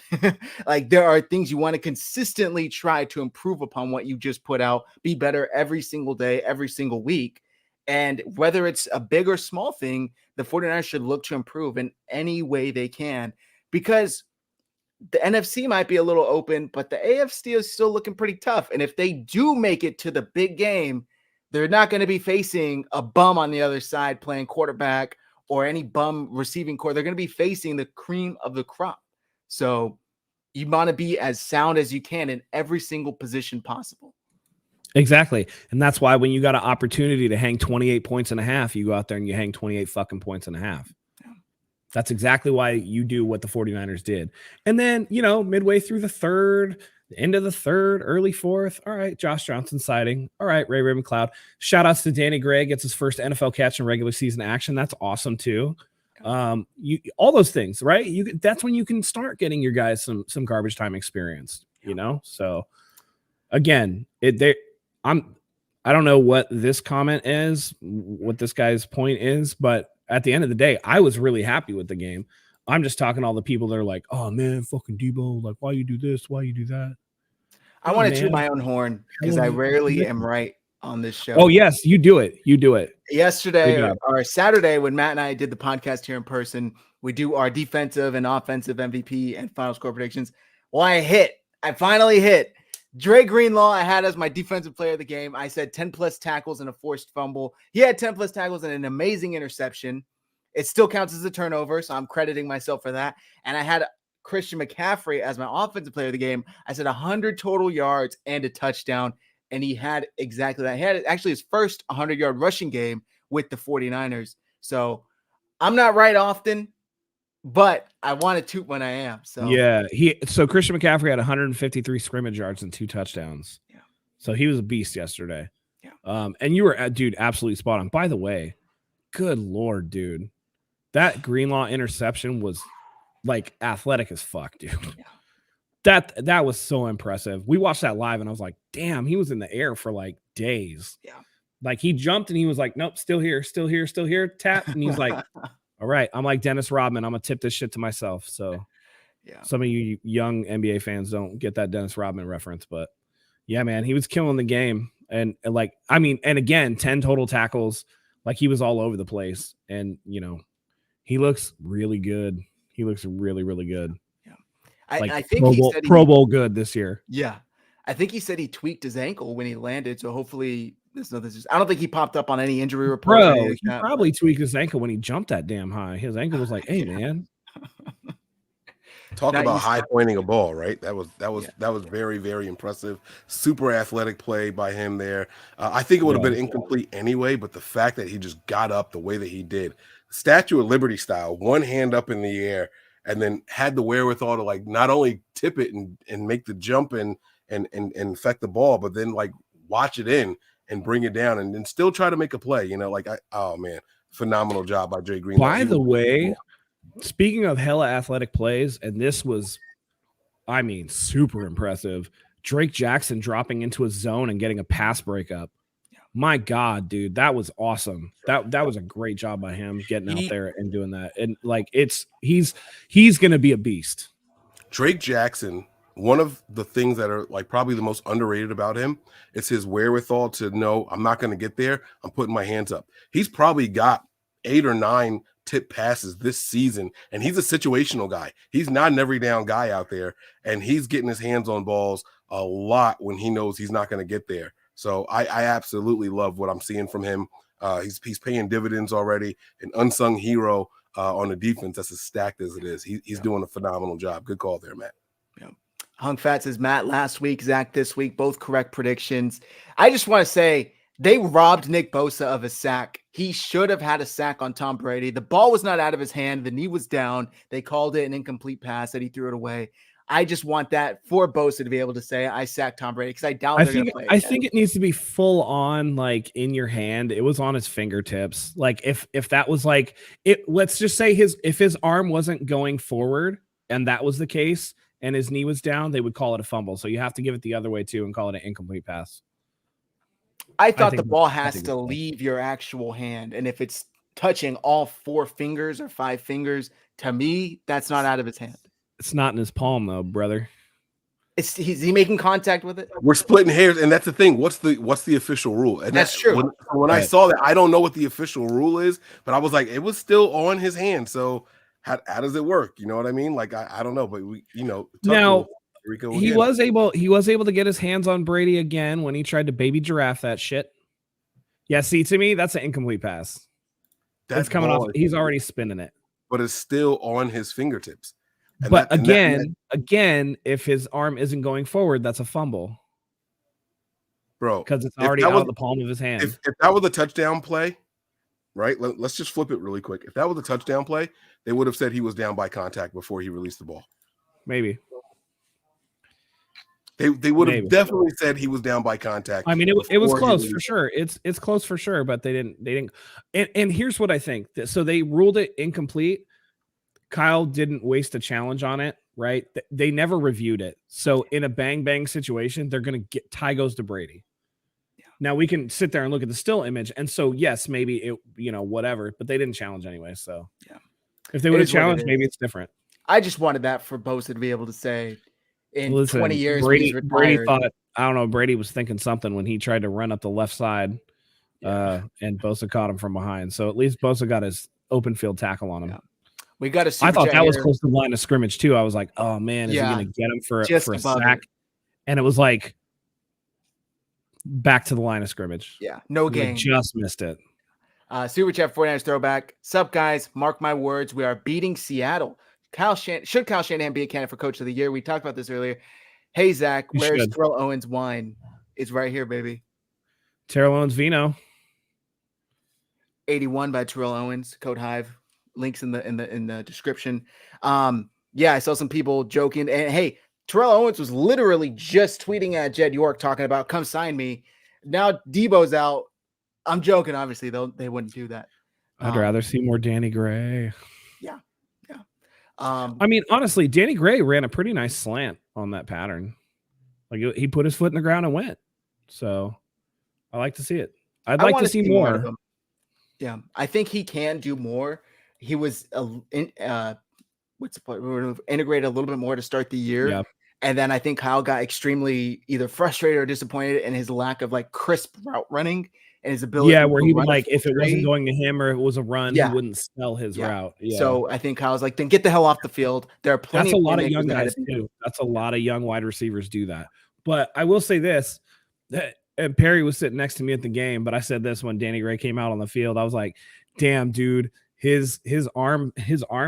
Like, there are things you want to consistently try to improve upon what you just put out, be better every single day, every single week. And whether it's a big or small thing, the 49ers should look to improve in any way they can, because the NFC might be a little open, but the AFC is still looking pretty tough. And if they do make it to the big game, they're not going to be facing a bum on the other side playing quarterback or any bum receiving core. They're going to be facing the cream of the crop. So you want to be as sound as you can in every single position possible. Exactly. And that's why when you got an opportunity to hang 28 points and a half, you go out there and you hang 28 fucking points and a half. That's exactly why you do what the 49ers did. And then, midway through the third, end of the third, early fourth. All right, Josh Johnson sighting. All right, Ray McLeod. Shout outs to Danny Gray, gets his first NFL catch in regular season action. That's awesome too. All those things, right? That's when you can start getting your guys some garbage time experience, So again, I don't know what this comment is, what this guy's point is, but at the end of the day, I was really happy with the game. I'm just talking to all the people that are like, oh man, fucking Debo, like, why you do this? Why you do that? I want to toot my own horn because I rarely am right on this show. Oh, yes, you do it. You do it. Yesterday or Saturday, when Matt and I did the podcast here in person, we do our defensive and offensive MVP and final score predictions. Well, I finally hit. Dre Greenlaw, I had as my defensive player of the game. I said 10 plus tackles and a forced fumble. He had 10 plus tackles and an amazing interception. It still counts as a turnover, so I'm crediting myself for that. And I had Christian McCaffrey as my offensive player of the game. I said 100 total yards and a touchdown, and he had exactly that. He had actually his first 100-yard rushing game with the 49ers. So I'm not right often, but I want to toot when I am. So yeah, so Christian McCaffrey had 153 scrimmage yards and 2 touchdowns. Yeah. So he was a beast yesterday. Yeah. And you were, dude, absolutely spot on. By the way, good Lord, dude. That Greenlaw interception was like athletic as fuck, dude. Yeah. That was so impressive. We watched that live and I was like, damn, he was in the air for like days. Yeah. Like he jumped and he was like, nope, still here, tap. And he's like, all right. I'm like Dennis Rodman. I'm gonna tip this shit to myself. So yeah, some of you young NBA fans don't get that Dennis Rodman reference, but yeah, man, he was killing the game. And again, 10 total tackles. Like he was all over the place. And he looks really good. He looks really, really good. Yeah. I think he said Pro Bowl good this year. Yeah. I think he said he tweaked his ankle when he landed. So hopefully I don't think he popped up on any injury report. Bro, he probably tweaked his ankle when he jumped that damn high. His ankle was like, hey, man. Talk about high pointing a ball, right? That was very, very impressive. Super athletic play by him there. I think it would have been incomplete anyway, but the fact that he just got up the way that he did, Statue of Liberty style, one hand up in the air, and then had the wherewithal to like not only tip it and make the jump and affect the ball, but then like watch it in and bring it down and then still try to make a play. Oh man, phenomenal job by Jay Green. By the way, speaking of hella athletic plays, and this was, super impressive. Drake Jackson dropping into a zone and getting a pass breakup. My God, dude, that was awesome. That was a great job by him getting out there and doing that. And like he's gonna be a beast. Drake Jackson, one of the things that are like probably the most underrated about him is his wherewithal to know I'm not gonna get there. I'm putting my hands up. He's probably got 8 or 9 tip passes this season, and he's a situational guy. He's not an every down guy out there, and he's getting his hands on balls a lot when he knows he's not going to get there. So I absolutely love what I'm seeing from him. He's paying dividends already, an unsung hero on the defense that's as stacked as it is. He's doing a phenomenal job. Good call there, Matt. Yeah. Hung Fat says Matt last week, Zach this week, both correct predictions. I just want to say they robbed Nick Bosa of a sack. He should have had a sack on Tom Brady. The ball was not out of his hand. The knee was down. They called it an incomplete pass that he threw it away. I just want that for Bosa to be able to say, I sacked Tom Brady, because I doubt they're going to play. I think it needs to be full on, like in your hand. It was on his fingertips. Like if that was like it, let's just say if his arm wasn't going forward and that was the case and his knee was down, they would call it a fumble. So you have to give it the other way too and call it an incomplete pass. I thought the ball has to leave your actual hand. And if it's touching all 4 fingers or 5 fingers, to me, that's not out of his hand. It's not in his palm though, brother. Is he making contact with it? We're splitting hairs, and that's the thing. What's the official rule? And that's true. When I saw that, I don't know what the official rule is, but I was like, it was still on his hand. So how does it work? You know what I mean? Like I don't know, but we now he was able to get his hands on Brady again when he tried to baby giraffe that shit. Yeah, see, to me, that's an incomplete pass. It's coming off. He's already spinning it, but it's still on his fingertips. And but again, if his arm isn't going forward, that's a fumble, bro, because it's already out of the palm of his hand. If that was a touchdown play, right? Let's just flip it really quick. If that was a touchdown play, they would have said he was down by contact before he released the ball. Maybe. They would have definitely said he was down by contact. I mean, it was close for sure. It's close for sure, but they didn't. And here's what I think. So they ruled it incomplete. Kyle didn't waste a challenge on it, right? They never reviewed it. So in a bang situation, they're gonna get tie goes to Brady. Yeah. Now we can sit there and look at the still image, and so yes, maybe it, whatever, but they didn't challenge anyway. So yeah, if they would have challenged, maybe it's different. I just wanted that for Bosa to be able to say, in 20 years, Brady thought, I don't know, Brady was thinking something when he tried to run up the left side, and Bosa caught him from behind. So at least Bosa got his open field tackle on him. Yeah. We got a I thought that was close to the line of scrimmage too. I was like, oh man, is he going to get him for a sack? And it was like back to the line of scrimmage. Yeah, no game. Just missed it. Super Chat 49ers throwback. Sup, guys? Mark my words. We are beating Seattle. Should Kyle Shanahan be a candidate for Coach of the Year? We talked about this earlier. Hey, Zach, where's Terrell Owens' wine? It's right here, baby. Terrell Owens Vino. 81 by Terrell Owens. Code Hive. Links in the description. Yeah, I saw some people joking. And hey, Terrell Owens was literally just tweeting at Jed York talking about come sign me. Now Debo's out. I'm joking, obviously, they wouldn't do that. I'd rather see more Danny Gray. Yeah. I mean, honestly, Danny Gray ran a pretty nice slant on that pattern. Like he put his foot in the ground and went. So I like to see it. I'd like to see more. Yeah, I think he can do more. He was integrated a little bit more to start the year. Yeah. And then I think Kyle got extremely either frustrated or disappointed in his lack of like crisp route running and his ability. Yeah, where he would like, if it wasn't going to him or it was a run, he wouldn't sell his route. Yeah. So I think Kyle's like, then get the hell off the field. There are plenty. That's a lot of young guys too. That's a lot of young wide receivers do that. But I will say this, and Perry was sitting next to me at the game, but I said this when Danny Gray came out on the field. I was like, damn, dude, his arm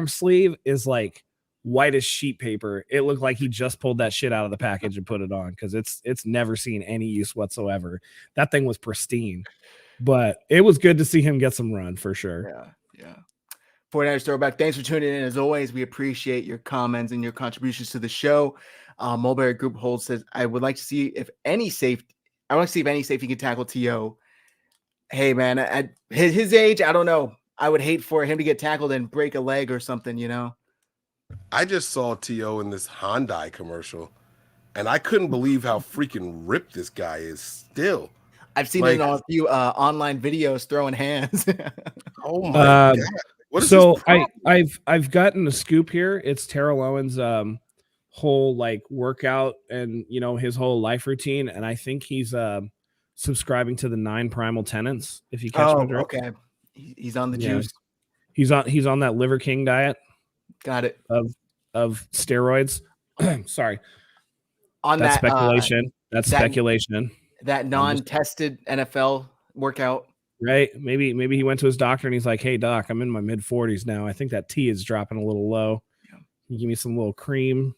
sleeve is like white as sheet paper. It looked like he just pulled that shit out of the package and put it on, because it's never seen any use whatsoever. That thing was pristine, but it was good to see him get some run for sure. Yeah. 49ers throwback. Thanks for tuning in. As always, we appreciate your comments and your contributions to the show. Mulberry Group Hold says, I would like to see if any safety can tackle T.O. Hey man, at his age, I don't know. I would hate for him to get tackled and break a leg or something, I just saw T.O. in this Hyundai commercial, and I couldn't believe how freaking ripped this guy is still. I've seen it on a few online videos throwing hands. Oh my God. What is so I've gotten a scoop here. It's Terrell Owens' whole like workout and his whole life routine, and I think he's subscribing to the 9 primal tenants. If you catch my drift. Okay. He's on the juice. He's on that Liver King diet. Got it. Of steroids. Sorry. On that's that speculation. That's speculation. That non-tested NFL workout. Right. Maybe he went to his doctor and he's like, hey doc, I'm in my mid 40s now. I think that T is dropping a little low. Yeah. Can you give me some little cream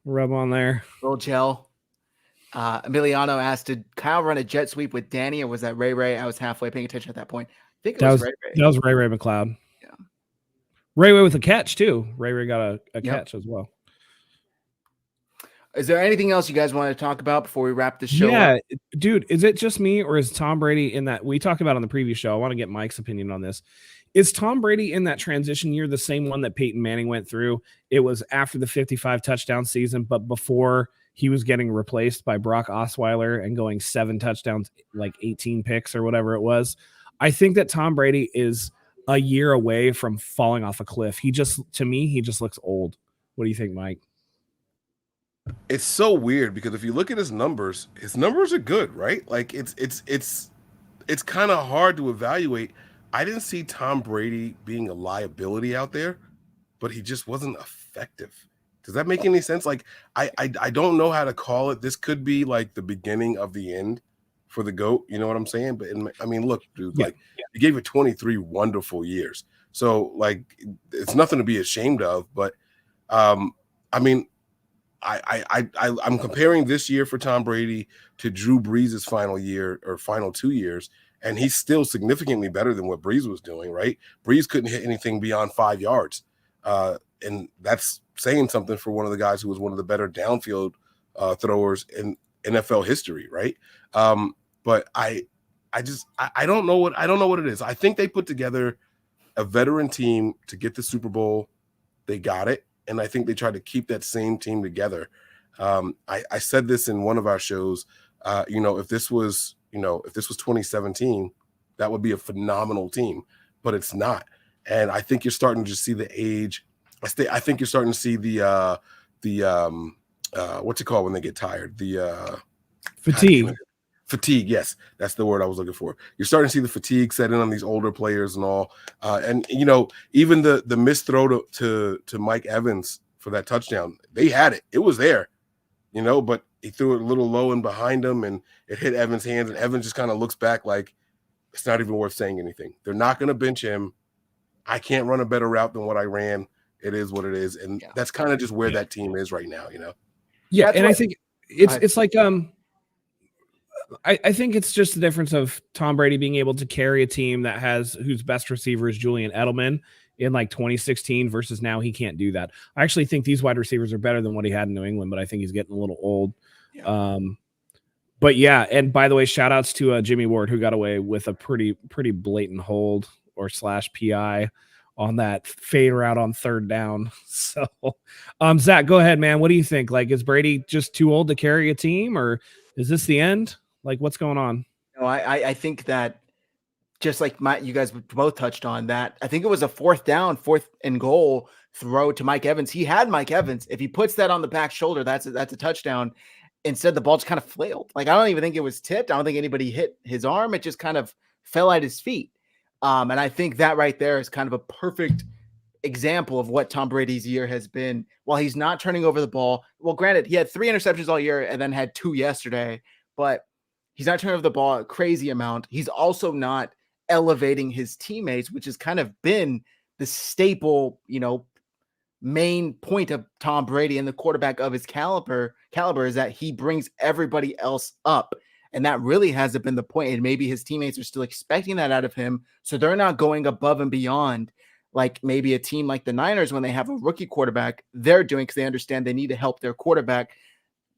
rub on there? A little gel. Emiliano asked, did Kyle run a jet sweep with Danny, or was that Ray? I was halfway paying attention at that point. I think it was Ray. That was Ray McLeod. Yeah. Ray with a catch too. Ray got a catch as well. Is there anything else you guys want to talk about before we wrap the show? Yeah, dude, is it just me, or is Tom Brady in that? We talked about on the previous show. I want to get Mike's opinion on this. Is Tom Brady in that transition year the same one that Peyton Manning went through? It was after the 55 touchdown season, but before he was getting replaced by Brock Osweiler and going 7 touchdowns, like 18 picks or whatever it was. I think that Tom Brady is a year away from falling off a cliff. To me, he just looks old. What do you think, Mike? It's so weird because if you look at his numbers are good, right? Like it's kind of hard to evaluate. I didn't see Tom Brady being a liability out there, but he just wasn't effective. Does that make any sense? Like I don't know how to call it. This could be like the beginning of the end for the GOAT. You know what I'm saying? But I mean, look, dude, Yeah. like you gave it 23 wonderful years. So like it's nothing to be ashamed of. But I mean, I'm comparing this year for Tom Brady to Drew Brees' final year or final 2 years, and he's still significantly better than what Brees was doing, right? Brees couldn't hit anything beyond 5 yards. And that's saying something for one of the guys who was one of the better downfield throwers in NFL history, right? But I don't know what it is. I think they put together a veteran team to get the Super Bowl. They got it, and I think they tried to keep that same team together. I said this in one of our shows. If this was 2017, that would be a phenomenal team, but it's not. And I think you're starting to see the age. I think you're starting to see the what's it called when they get tired? The Fatigue. Fatigue, yes, that's the word I was looking for. You're starting to see the fatigue set in on these older players and all. And even the missed throw to Mike Evans for that touchdown, they had it. It was there, but he threw it a little low and behind him, and it hit Evans' hands, and Evans just kind of looks back like it's not even worth saying anything. They're not going to bench him. I can't run a better route than what I ran. It is what it is, and that's kind of just where that team is right now. Yeah, That's and I what- think it's like I think it's just the difference of Tom Brady being able to carry a team that whose best receiver is Julian Edelman in like 2016 versus now he can't do that. I actually think these wide receivers are better than what he had in New England, but I think he's getting a little old. Yeah. But yeah, and by the way, shout outs to Jimmy Ward, who got away with a pretty blatant hold or / PI on that fade route on third down. So Zach, go ahead, man. What do you think? Like, is Brady just too old to carry a team, or is this the end? Like, what's going on? No, I think that just like you guys both touched on that. I think it was a 4th and goal throw to Mike Evans. He had Mike Evans. If he puts that on the back shoulder, that's a touchdown. Instead, the ball just kind of flailed. Like, I don't even think it was tipped. I don't think anybody hit his arm. It just kind of fell at his feet. And I think that right there is kind of a perfect example of what Tom Brady's year has been. While he's not turning over the ball, well, granted, he had 3 interceptions all year and then had 2 yesterday, but he's not turning over the ball a crazy amount. He's also not elevating his teammates, which has kind of been the staple, main point of Tom Brady and the quarterback of his caliber is that he brings everybody else up. And that really hasn't been the point. And maybe his teammates are still expecting that out of him. So they're not going above and beyond like maybe a team like the Niners when they have a rookie quarterback, they're doing because they understand they need to help their quarterback.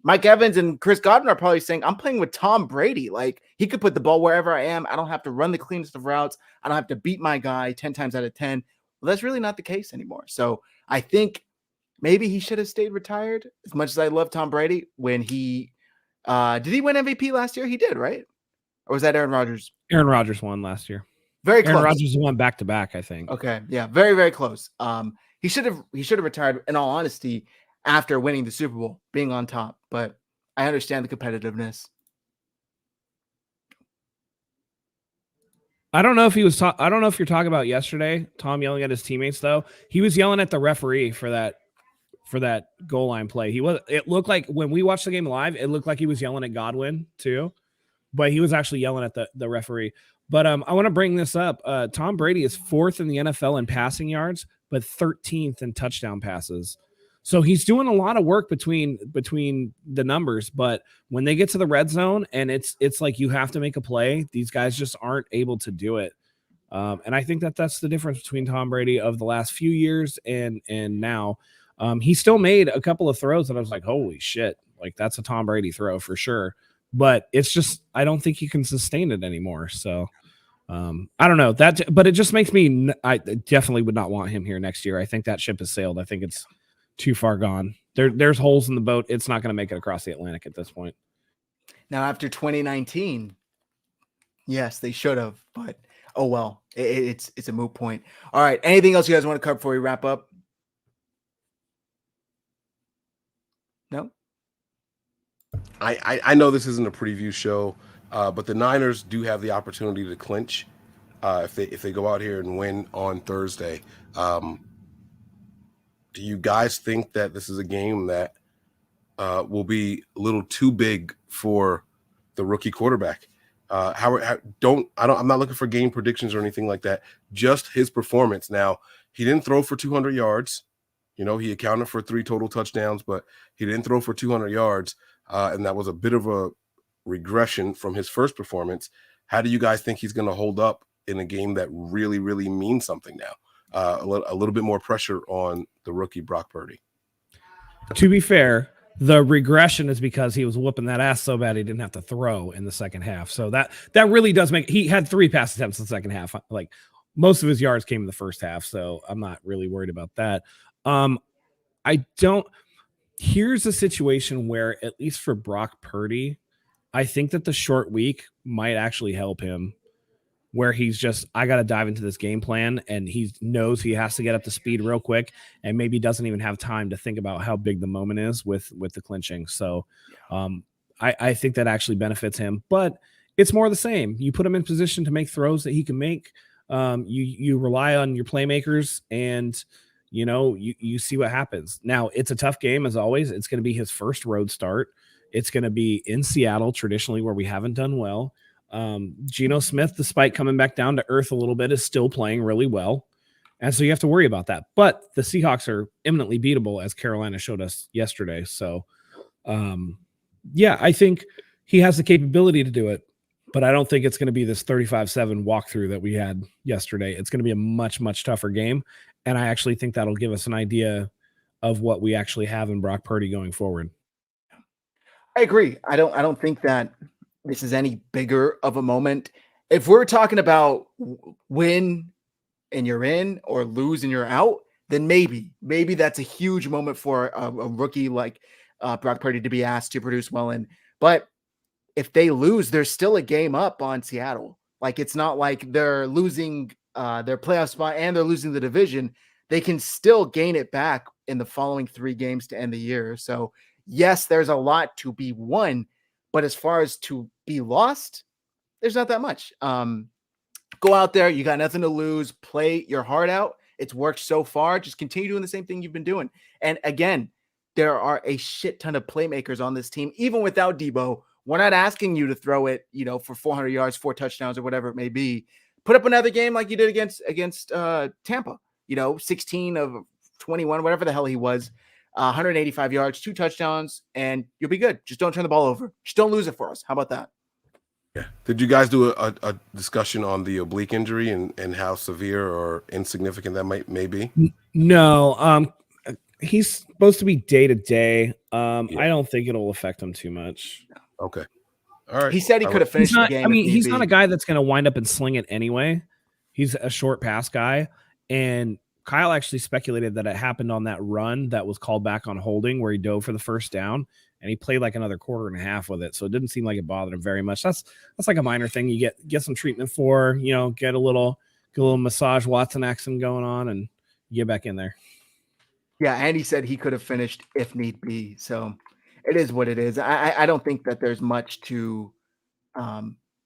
Mike Evans and Chris Godwin are probably saying, I'm playing with Tom Brady. Like, he could put the ball wherever I am. I don't have to run the cleanest of routes. I don't have to beat my guy 10 times out of 10. Well, that's really not the case anymore. So I think maybe he should have stayed retired. As much as I love Tom Brady, when he did he win MVP last year? He did, right? Or was that Aaron Rodgers? Aaron Rodgers won last year. Very close. Aaron Rodgers won back to back, I think. Okay, yeah, very, very close. He should have retired, in all honesty, after winning the Super Bowl, being on top. But I understand the competitiveness. I don't know if he was. I don't know if you're talking about yesterday, Tom yelling at his teammates. Though he was yelling at the referee for that goal line play. It looked like when we watched the game live, it looked like he was yelling at Godwin too, but he was actually yelling at the referee. But I want to bring this up. Tom Brady is 4th in the NFL in passing yards, but 13th in touchdown passes. So he's doing a lot of work between the numbers. But when they get to the red zone and it's like you have to make a play, these guys just aren't able to do it. And I think that's the difference between Tom Brady of the last few years and now. He still made a couple of throws that I was like, holy shit, like that's a Tom Brady throw for sure. But it's just, I don't think he can sustain it anymore. So I don't know that, but it just makes me, I definitely would not want him here next year. I think that ship has sailed. I think it's too far gone. There's holes in the boat. It's not going to make it across the Atlantic at this point. Now, after 2019, yes, they should have, but oh well, it's a moot point. All right. Anything else you guys want to cover before we wrap up? No. I know this isn't a preview show, but the Niners do have the opportunity to clinch if they go out here and win on Thursday. Do you guys think that this is a game that will be a little too big for the rookie quarterback? I'm not looking for game predictions or anything like that. Just his performance. Now, he didn't throw for 200 yards. You know, he accounted for 3 total touchdowns, but he didn't throw for 200 yards. And that was a bit of a regression from his first performance. How do you guys think he's going to hold up in a game that really, really means something now? A little bit more pressure on the rookie Brock Purdy. To be fair, the regression is because he was whooping that ass so bad he didn't have to throw in the second half. So that really does make, he had 3 pass attempts in the second half. Like most of his yards came in the first half. So I'm not really worried about that. Here's a situation where, at least for Brock Purdy, I think that the short week might actually help him, where he's just, I got to dive into this game plan, and he knows he has to get up to speed real quick, and maybe doesn't even have time to think about how big the moment is with the clinching. So I think that actually benefits him, but it's more of the same. You put him in position to make throws that he can make. You rely on your playmakers, and you see what happens. Now, it's a tough game as always. It's going to be his first road start. It's going to be in Seattle, traditionally, where we haven't done well. Geno Smith, despite coming back down to earth a little bit, is still playing really well. And so you have to worry about that. But the Seahawks are imminently beatable, as Carolina showed us yesterday. So, I think he has the capability to do it, but I don't think it's going to be this 35-7 walkthrough that we had yesterday. It's going to be a much, much tougher game. And I actually think that'll give us an idea of what we actually have in Brock Purdy going forward. I agree. I don't think that this is any bigger of a moment. If we're talking about win and you're in, or lose and you're out, then maybe that's a huge moment for a rookie like Brock Purdy to be asked to produce well in. But if they lose, there's still a game up on Seattle. Like, it's not like they're losing their playoff spot and they're losing the division. They can still gain it back in the following 3 games to end the year. So yes, there's a lot to be won, but as far as to be lost, there's not that much. Go out there. You got nothing to lose. Play your heart out. It's worked so far. Just continue doing the same thing you've been doing. And again, there are a shit ton of playmakers on this team, even without Debo. We're not asking you to throw it, for 400 yards, 4 touchdowns, or whatever it may be. Put up another game like you did against Tampa. 16 of 21, whatever the hell he was. 185 yards, 2 touchdowns, and you'll be good. Just don't turn the ball over. Just don't lose it for us. How about that? Yeah. Did you guys do a discussion on the oblique injury and how severe or insignificant that may be? No. He's supposed to be day to day. I don't think it'll affect him too much. Okay. All right. He said he could have finished the game. I mean, he's not a guy that's going to wind up and sling it anyway. He's a short pass guy, and Kyle actually speculated that it happened on that run that was called back on holding, where he dove for the first down, and he played like another quarter and a half with it. So it didn't seem like it bothered him very much. That's like a minor thing you get some treatment for, get a little massage Watson action going on, and get back in there. Yeah, and he said he could have finished if need be. So it is what it is. I don't think that there's much to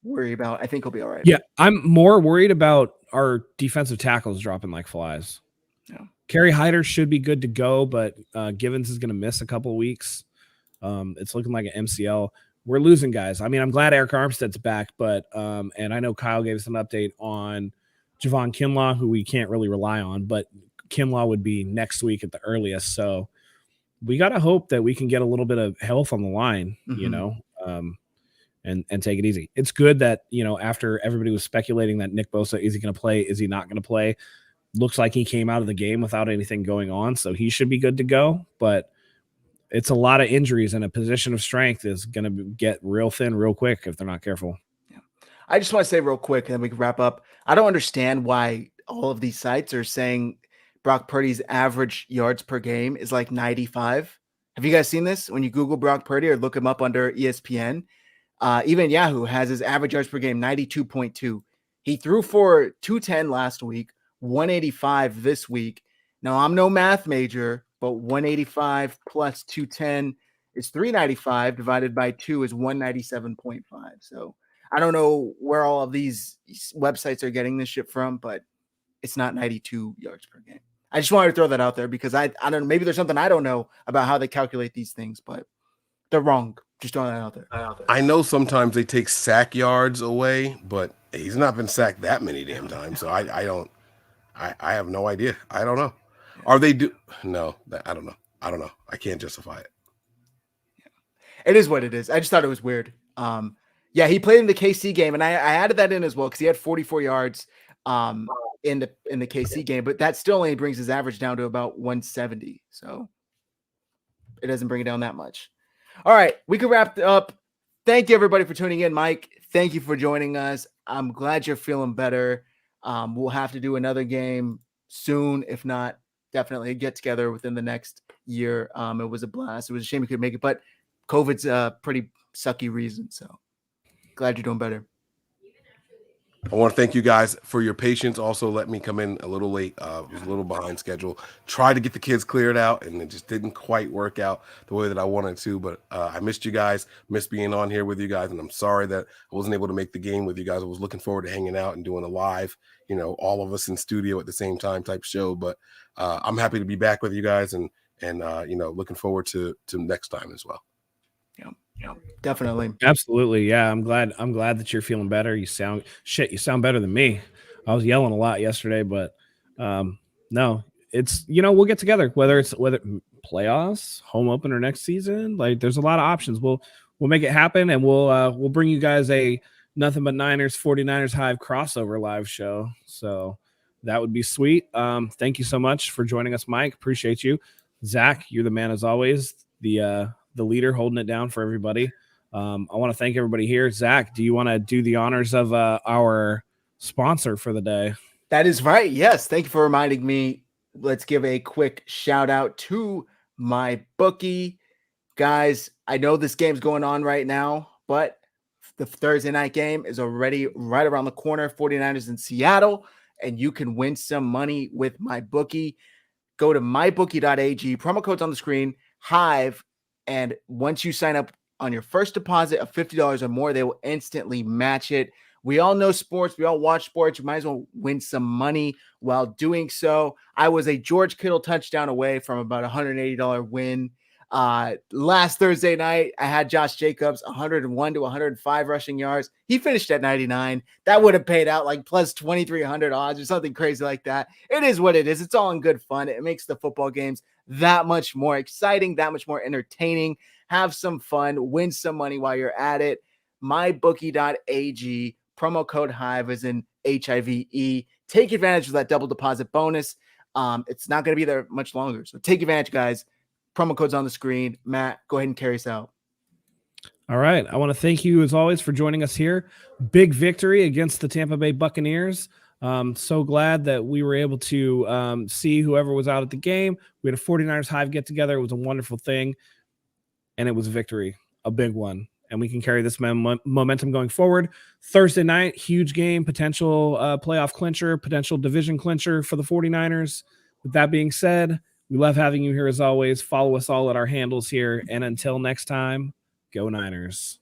worry about. I think he'll be all right. Yeah, I'm more worried about our defensive tackles dropping like flies. Yeah. Kerry Hyder should be good to go, but Givens is going to miss a couple of weeks. It's looking like an MCL. We're losing guys. I mean, I'm glad Eric Armstead's back, but and I know Kyle gave us an update on Javon Kinlaw, who we can't really rely on, but Kinlaw would be next week at the earliest. So we got to hope that we can get a little bit of health on the line, and take it easy. It's good that, after everybody was speculating that Nick Bosa, is he going to play? Is he not going to play? Looks like he came out of the game without anything going on, so he should be good to go. But it's a lot of injuries, and a position of strength is going to get real thin real quick if they're not careful. Yeah. I just want to say real quick, and then we can wrap up. I don't understand why all of these sites are saying Brock Purdy's average yards per game is like 95. Have you guys seen this? When you Google Brock Purdy or look him up under ESPN, even Yahoo has his average yards per game 92.2. He threw for 210 last week, 185 this week. Now, I'm no math major, but 185 plus 210 is 395 divided by 2 is 197.5. So I don't know where all of these websites are getting this shit from, but it's not 92 yards per game. I just wanted to throw that out there because I don't know. Maybe there's something I don't know about how they calculate these things, but they're wrong. Just throwing that out there. I know sometimes they take sack yards away, but he's not been sacked that many damn times. So I have no idea. I don't know. Are they no, I don't know. I can't justify it. It is what it is. I just thought it was weird. Yeah, he played in the KC game, and I added that in as well because he had 44 yards in the KC game, but that still only brings his average down to about 170. So it doesn't bring it down that much. All right, we can wrap it up. Thank you, everybody, for tuning in. Mike, thank you for joining us. I'm glad you're feeling better. We'll have to do another game soon. If not, definitely get together within the next year. It was a blast. It was a shame we couldn't make it, but COVID's a pretty sucky reason. So glad you're doing better. I want to thank you guys for your patience. Also, let me come in a little late. Was a little behind schedule. Tried to get the kids cleared out, and it just didn't quite work out the way that I wanted to. But I missed you guys, missed being on here with you guys, and I'm sorry that I wasn't able to make the game with you guys. I was looking forward to hanging out and doing a live, all of us in studio at the same time type show. But I'm happy to be back with you guys, and looking forward to next time as well. Yeah, definitely. Absolutely. Yeah. I'm glad that you're feeling better. You sound better than me. I was yelling a lot yesterday, but no, it's, we'll get together, whether playoffs, home opener next season, like there's a lot of options. We'll make it happen, and we'll bring you guys a Nothing But Niners 49ers Hive crossover live show. So that would be sweet. Thank you so much for joining us, Mike. Appreciate you. Zach, you're the man as always. The leader holding it down for everybody. I want to thank everybody here. Zach, do you want to do the honors of our sponsor for the day? That is right. Yes. Thank you for reminding me. Let's give a quick shout out to Mybookie. Guys, I know this game's going on right now, but the Thursday night game is already right around the corner. 49ers in Seattle, and you can win some money with Mybookie. Go to Mybookie.ag. Promo code's on the screen. Hive. And once you sign up on your first deposit of $50 or more, they will instantly match it. We all know sports. We all watch sports. You might as well win some money while doing so. I was a George Kittle touchdown away from about $180 win. Last Thursday night, I had Josh Jacobs 101 to 105 rushing yards. He finished at 99. That would have paid out like plus 2,300 odds or something crazy like that. It is what it is. It's all in good fun. It makes the football games that much more exciting, that much more entertaining. Have some fun, win some money while you're at it. Mybookie.ag, promo code Hive is in HIVE. Take advantage of that double deposit bonus. It's not going to be there much longer. So take advantage, guys. Promo code's on the screen. Matt, go ahead and carry us out. All right. I want to thank you, as always, for joining us here. Big victory against the Tampa Bay Buccaneers. So glad that we were able to see whoever was out at the game. We had a 49ers Hive get together. It was a wonderful thing, and it was a victory, a big one. And we can carry this momentum going forward. Thursday night, huge game, potential playoff clincher, potential division clincher for the 49ers. With that being said, we love having you here as always. Follow us all at our handles here. And until next time, go Niners.